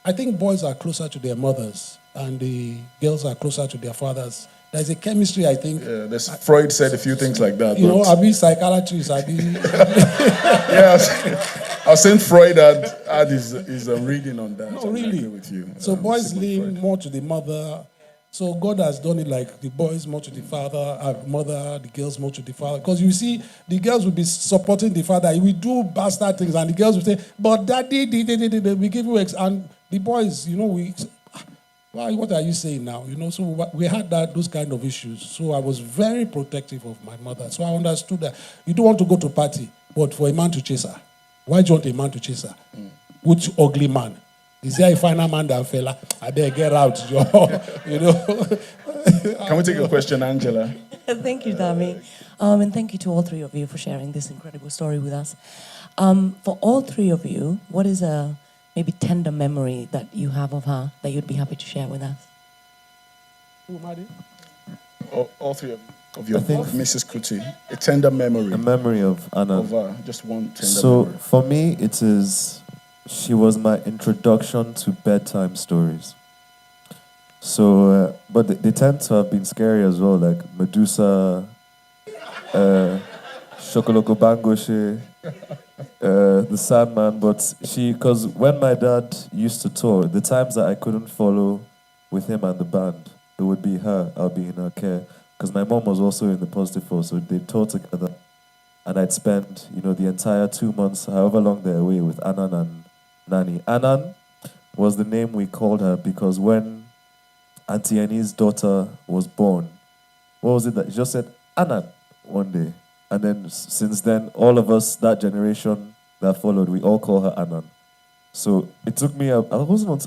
I think boys are closer to their mothers and the girls are closer to their fathers. There's a chemistry, I think. Yeah, Freud said a few things like that. I be psychiatrist, I be... Yes. I was saying Freud had his reading on that. No, really. I agree with you. So boys lean more to the mother. So God has done it like the boys more to the mother, the girls more to the father. Because you see, the girls will be supporting the father. He will do bastard things, and the girls will say, but daddy, we give you X. And the boys, what are you saying now? So we had those kind of issues. So I was very protective of my mother. So I understood that you don't want to go to party, but for a man to chase her. Why do you want a man to chase her? Which ugly man? Is there a finer man than Fela? I better get out, Can we take a question, Angela? Thank you, Dami. And thank you to all 3 of you for sharing this incredible story with us. For all 3 of you, what is a maybe tender memory that you have of her that you'd be happy to share with us? All three of you, I think- of Mrs. Kuti. A tender memory A memory of Anna. of just one tender So memory. for me, it is. She was my introduction to bedtime stories. So, but they tend to have been scary as well, like Medusa, Shokoloko Bangoshe, the Sandman. But because when my dad used to tour, the times that I couldn't follow with him and the band, it would be her. I'll be in her care. Because my mom was also in the positive force, so they toured together. And I'd spend, the entire 2 months, however long they're away, with Anan and Nani. Anan was the name we called her because when Auntie Annie's daughter was born, what was it that she just said? Anan one day. And then since then, all of us, that generation that followed, we all call her Anan. So it took me, I wasn't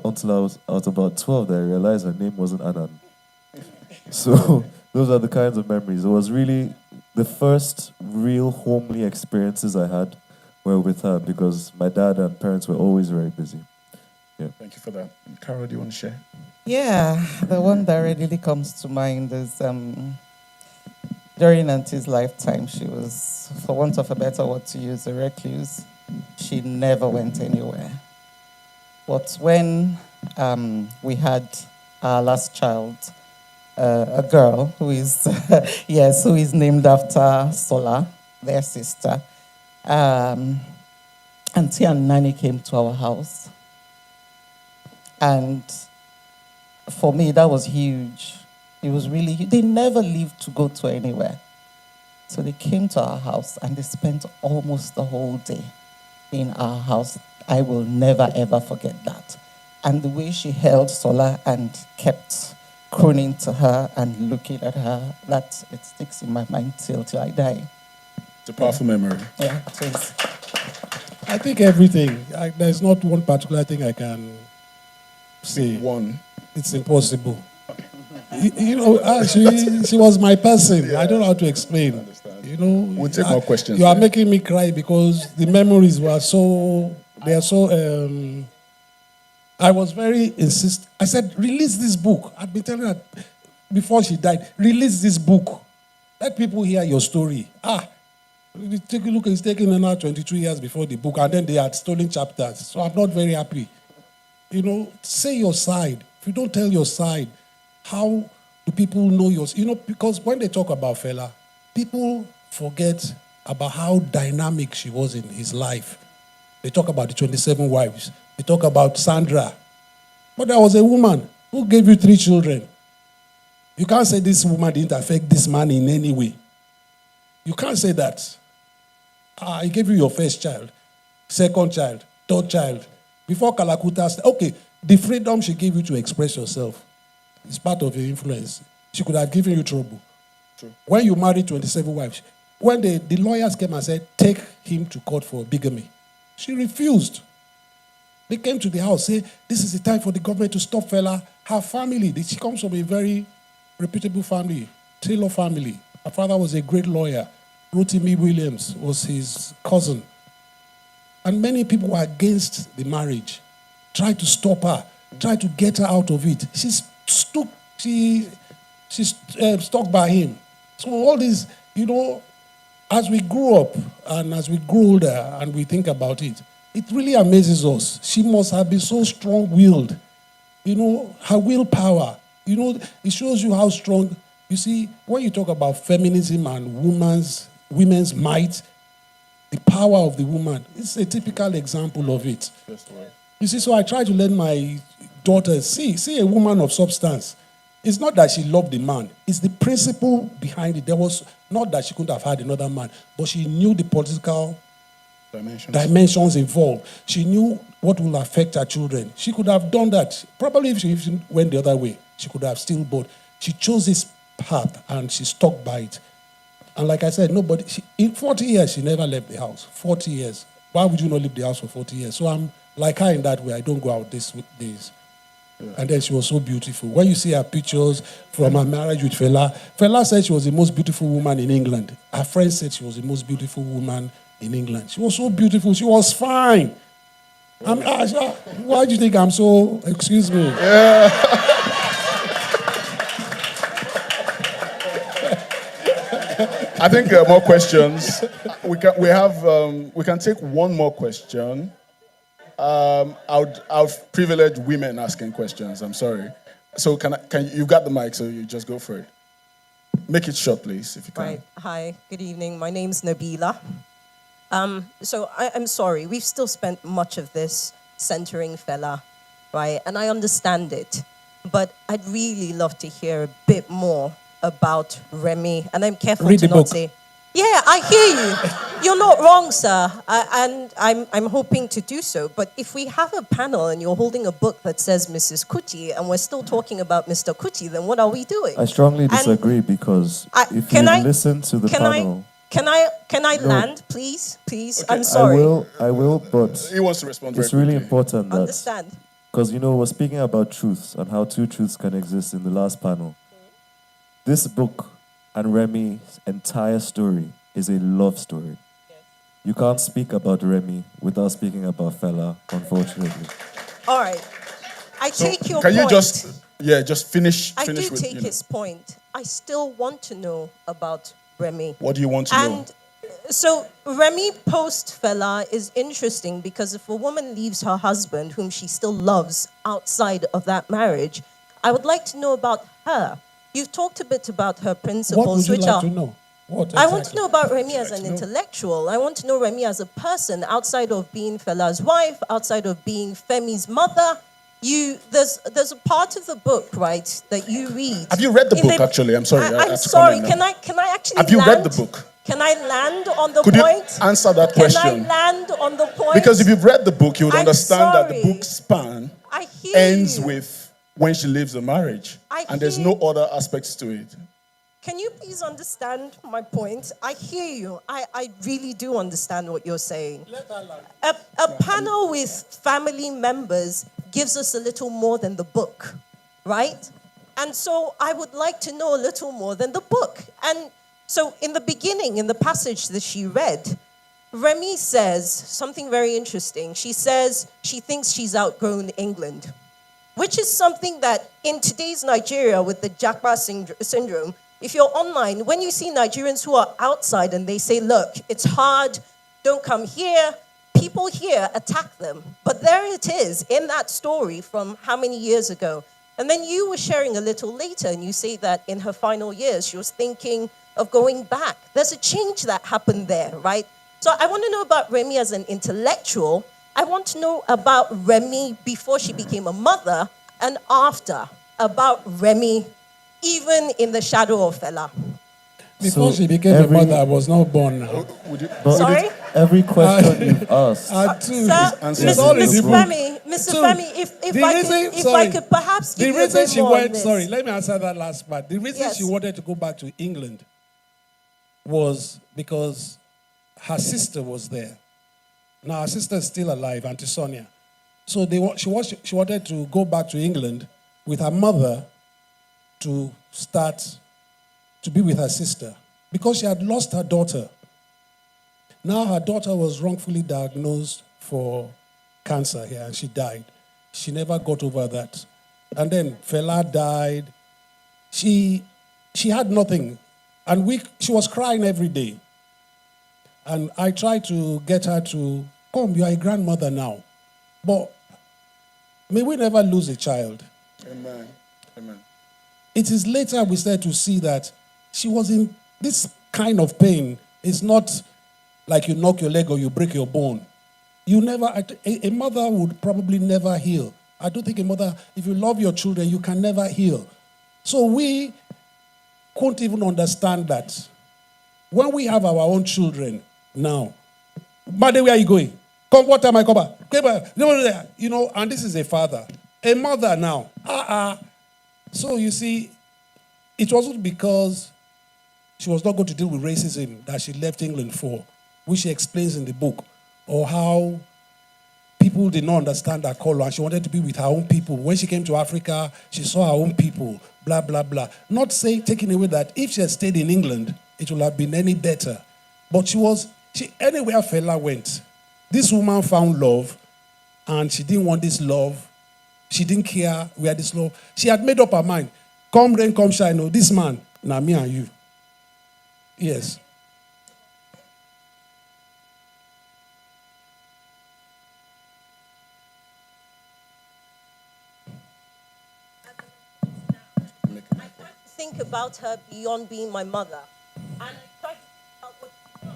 until I was about 12 that I realized her name wasn't Anan. So those are the kinds of memories. It was really the first real homely experiences I had were with her because my dad and parents were always very busy. Thank you for that. Carol, do you want to share? Yeah, the one that readily comes to mind is during Auntie's lifetime, she was, for want of a better word to use, a recluse. She never went anywhere. But when we had our last child, a girl who is, yes, who is named after Sola, their sister, Auntie and Nanny came to our house. And for me, that was huge. It was really, they never lived to go to anywhere. So they came to our house and they spent almost the whole day in our house. I will never, ever forget that. And the way she held Sola and kept crooning to her and looking at her, that it sticks in my mind till I die. It's a powerful memory. Yeah, it is. I think everything. There's not one particular thing I can say. One. It's impossible. She was my person. I don't know how to explain. We'll take more questions. You are making me cry because the memories were so. They are so. I was very insistent. I said, release this book. I've been telling her before she died, release this book. Let people hear your story. Take a look, it's taken now 22 years before the book, and then they had stolen chapters. So I'm not very happy. Say your side. If you don't tell your side, how do people know yours? Because when they talk about Fela, people forget about how dynamic she was in his life. They talk about the 27 wives. They talk about Sandra. But there was a woman who gave you 3 children. You can't say this woman didn't affect this man in any way. You can't say that. He gave you your first child, second child, third child. Before Kalakuta, okay, the freedom she gave you to express yourself is part of your influence. She could have given you trouble. True. When you married 27 wives, when the lawyers came and said, take him to court for bigamy, she refused. They came to the house, say, this is the time for the government to stop Fela. Her family, she comes from a very reputable family, Taylor family. Her father was a great lawyer. Rotimi Williams was his cousin. And many people were against the marriage, tried to stop her, tried to get her out of it. She's stuck by him. So all this, as we grew up and as we grew older and we think about it, it really amazes us. She must have been so strong-willed. Her willpower. It shows you how strong. You see, when you talk about feminism and women's might, the power of the woman, it's a typical example of it. You see, so I try to let my daughters see a woman of substance. It's not that she loved the man. It's the principle behind it. There was not that she couldn't have had another man, but she knew the political dimensions involved. She knew what will affect her children. She could have done that. Probably if she went the other way, she could have still bought. She chose this path and she stuck by it. And like I said, in 40 years, she never left the house. 40 years. Why would you not leave the house for 40 years? So I'm like her in that way. I don't go out these days. Yeah. And then she was so beautiful. When you see her pictures from her marriage with Fela said she was the most beautiful woman in England. Her friend said she was the most beautiful woman in England. She was so beautiful. She was fine. Why do you think I'm so, excuse me? Yeah. I think there are more questions. We can take one more question. I'll privilege women asking questions. I'm sorry. So you've got the mic, so you just go for it. Make it short, please, if you can. Right. Hi. Good evening. My name's Nabila. So I'm sorry. We've still spent much of this centering Fela, right? And I understand it, but I'd really love to hear a bit more about Remy. And I'm careful Read to the not book. say. Yeah, I hear you. You're not wrong, sir. And I'm hoping to do so. But if we have a panel and you're holding a book that says Mrs. Kuti and we're still talking about Mr. Kuti, then what are we doing? I strongly disagree because if you listen to the panel... Can I land, please? Please, Okay. I'm sorry. I will, but He wants to respond very it's really quickly. important that... Understand. Because, we're speaking about truths and how two truths can exist in the last panel. This book and Remy's entire story is a love story. Yes. You can't speak about Remy without speaking about Fela, unfortunately. All right. I take your Can point. you just finish I do with, take his point. I still want to know about Remy. What do you want to know? And so Remy post Fela is interesting because if a woman leaves her husband, whom she still loves outside of that marriage, I would like to know about her. You've talked a bit about her principles, What would you which like are... to know? What I want to exactly? know about Remy as an intellectual. I want to know Remy as a person outside of being Fela's wife, outside of being Femi's mother. There's a part of the book, right, that you read. Have you read the book, actually? I'm sorry. I'm sorry. Can I actually Have you read the book? Can I land on the Could point? you answer that question? Can I land on the point? Because if you've read the book, you would I'm understand that the sorry. book span I hear ends you. with when she leaves the marriage. And there's hear no other aspects to it. Can you please understand my point? I hear you. I really do understand what you're saying. A panel with family members gives us a little more than the book, right? And so I would like to know a little more than the book. And so in the beginning, in the passage that she read, Remy says something very interesting. She says she thinks she's outgrown England, which is something that in today's Nigeria with the Japa syndrome, if you're online, when you see Nigerians who are outside and they say, look, it's hard, don't come here, people here attack them. But there it is in that story from how many years ago? And then you were sharing a little later and you say that in her final years, she was thinking of going back. There's a change that happened there, right? So I want to know about Remy as an intellectual. I want to know about Remy before she became a mother and after, about Remy even in the shadow of Fela. Before she became a mother, I was not born now. Sorry? Every question you've asked. Sir, answers Mr. in Femi, Mr. Femi, if I could perhaps give the you a reason bit she more on went, this. sorry, let me answer that last part. The reason Yes. she wanted to go back to England was because her sister was there. Now her sister is still alive, Auntie Sonia. So she wanted to go back to England with her mother to start to be with her sister because she had lost her daughter. Now her daughter was wrongfully diagnosed for cancer here and she died. She never got over that. And then Fela died. She had nothing. And she was crying every day. And I tried to get her to, come, you are a grandmother now. But may we never lose a child. Amen. Amen. It is later we started to see that she was in this kind of pain. It's not like you knock your leg or you break your bone. A mother would probably never heal. I don't think a mother, if you love your children, you can never heal. So we couldn't even understand that. When we have our own children now, Mother, where are you going? Come, what time I come back? You know, and this is a father. A mother now. So you see, it wasn't because she was not going to deal with racism that she left England for, which she explains in the book, or how people did not understand her color and she wanted to be with her own people. When she came to Africa, she saw her own people, blah, blah, blah. Not taking away that if she had stayed in England, it would have been any better. But anywhere Fela went, this woman found love and she didn't want this love. She didn't care where this love. She had made up her mind. Come rain, come shine. No, this man, now me and you. Yes. think about her beyond being my mother. And I try to think about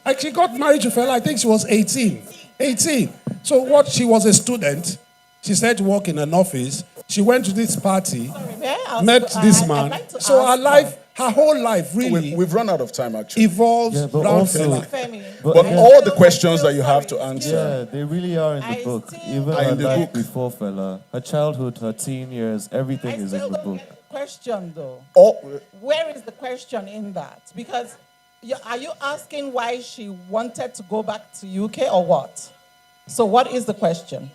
what she got married to Fela, I think she was 18. 18. So what, she was a student. She started to work in an office. She went to this party, met this man. So her whole life really We've run out of time, actually. evolves but around also- Fela. But all the questions that you have to answer. Yeah, they really are in the book. Even Are her in the life book. before Fela, her childhood, her teen years, everything is in the book. Question though. All, Where is the question in that? Because are you asking why she wanted to go back to UK or what? So what is the question?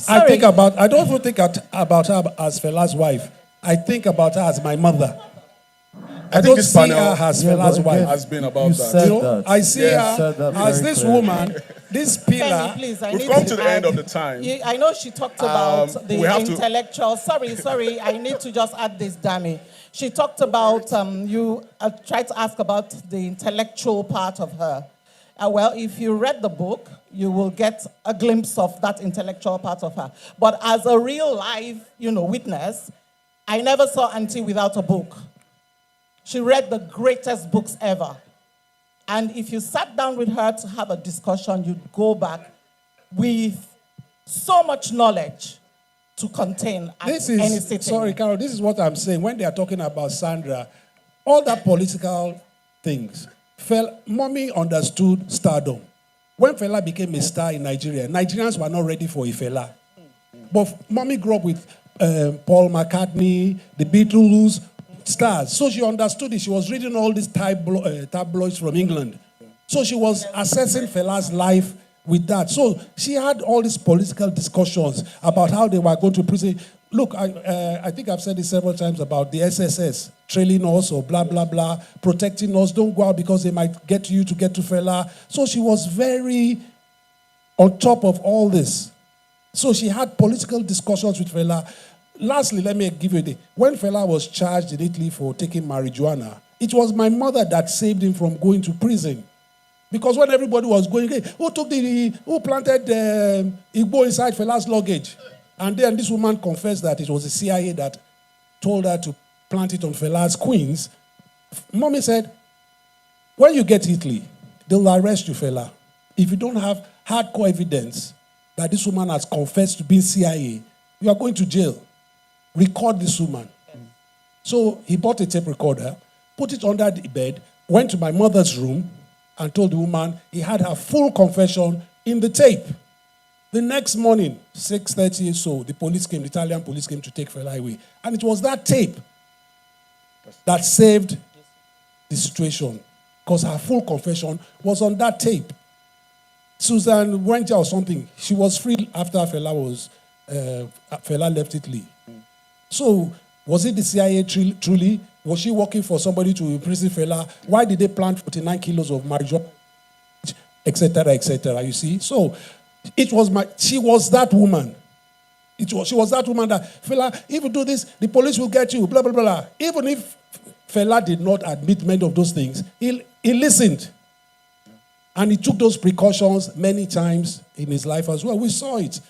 I don't even think about her as Fela's wife. I think about her as my mother. I think don't this see panel her as Yeah, Fela's but wife. again, has been about you that. said You know, that. I see You said her that as very this clearly. woman, this pillar. Femi, please, I We've need come to to the add- end of the time. I know she talked about the we have to- intellectual. Sorry, I need to just add this, Dami. She talked about, you tried to ask about the intellectual part of her. Well, if you read the book, you will get a glimpse of that intellectual part of her. But as a real life, witness, I never saw Auntie without a book. She read the greatest books ever. And if you sat down with her to have a discussion, you'd go back with so much knowledge to contain at This any is, sitting. sorry, Carol, this is what I'm saying. When they are talking about Sandra, all that political things, Mommy understood stardom. When Fela became a star in Nigeria, Nigerians were not ready for a Fela. But Mommy grew up with Paul McCartney, the Beatles, stars. So she understood it. She was reading all these tabloids from England. So she was assessing Fela's life with that. So she had all these political discussions about how they were going to prison. Look, I think I've said this several times about the SSS trailing us or blah, blah, blah, protecting us. Don't go out because they might get you to get to Fela. So she was very on top of all this. So she had political discussions with Fela. Lastly, let me give you the... When Fela was charged in Italy for taking marijuana, it was my mother that saved him from going to prison. Because when everybody was going, hey, who planted Igbo inside Fela's luggage? And then this woman confessed that it was the CIA that told her to plant it on Fela's Queens. Mommy said, when you get to Italy, they'll arrest you, Fela. If you don't have hardcore evidence that this woman has confessed to being CIA, you are going to jail. Record this woman. So he bought a tape recorder, put it under the bed, went to my mother's room, and told the woman he had her full confession in the tape. The next morning, 6:30 or so, the Italian police came to take Fela away. And it was that tape that saved the situation, because her full confession was on that tape. Susan Wenja or something, she was free after Fela left Italy. So, was it the CIA truly? Was she working for somebody to imprison Fela? Why did they plant 49 kilos of marijuana? Etc., etc., you see? So, she was that woman. She was that woman that, Fela, if you do this, the police will get you, blah, blah, blah. Even if Fela did not admit many of those things, he listened. And he took those precautions many times in his life as well. We saw it.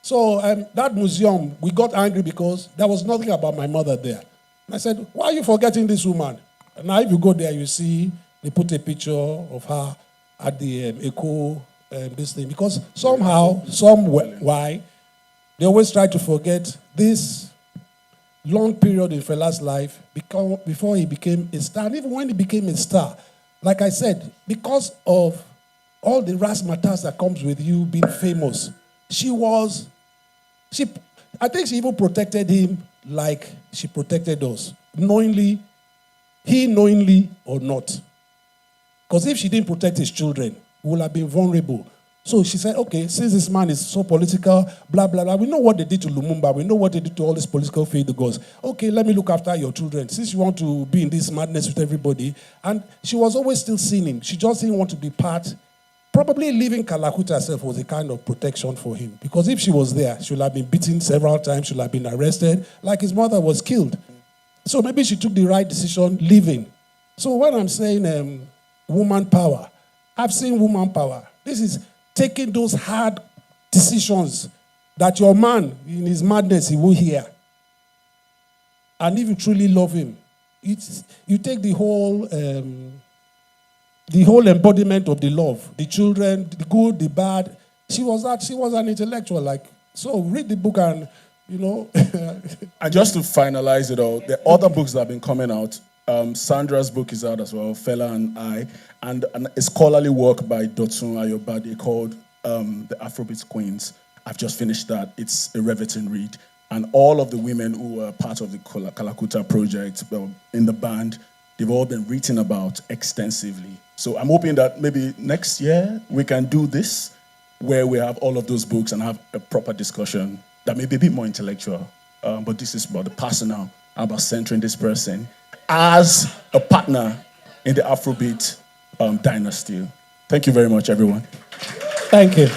So that museum, we got angry because there was nothing about my mother there. And I said, why are you forgetting this woman? And now if you go there, you see they put a picture of her at the Echo, this thing. Because somehow, why, they always try to forget this long period in Fela's life before he became a star. And even when he became a star, like I said, because of all the razzmatazz that comes with you being famous, I think she even protected him like she protected us, knowingly or not. Because if she didn't protect his children, we would have been vulnerable. So she said, okay, since this man is so political, blah, blah, blah, we know what they did to Lumumba, we know what they did to all these political figures. Okay, let me look after your children, since you want to be in this madness with everybody. And she was always still seeing him. She just didn't want to be part. Probably leaving Kalakuta herself was a kind of protection for him. Because if she was there, she would have been beaten several times, she would have been arrested, like his mother was killed. So maybe she took the right decision leaving. So when I'm saying woman power, I've seen woman power. This is taking those hard decisions that your man, in his madness, he won't hear. And if you truly love him, you take the whole embodiment of the love, the children, the good, the bad. She was an intellectual. Like, so read the book and, you know. And just to finalize it all, the other books that have been coming out, Sandra's book is out as well, Fela and I, and a scholarly work by Dotun Ayobade called The Afrobeat Queens. I've just finished that. It's a riveting read. And all of the women who were part of the Kalakuta project in the band, they've all been written about extensively. So I'm hoping that maybe next year we can do this, where we have all of those books and have a proper discussion that may be a bit more intellectual. But this is about the personal, about centering this person as a partner in the Afrobeat dynasty. Thank you very much, everyone. Thank you.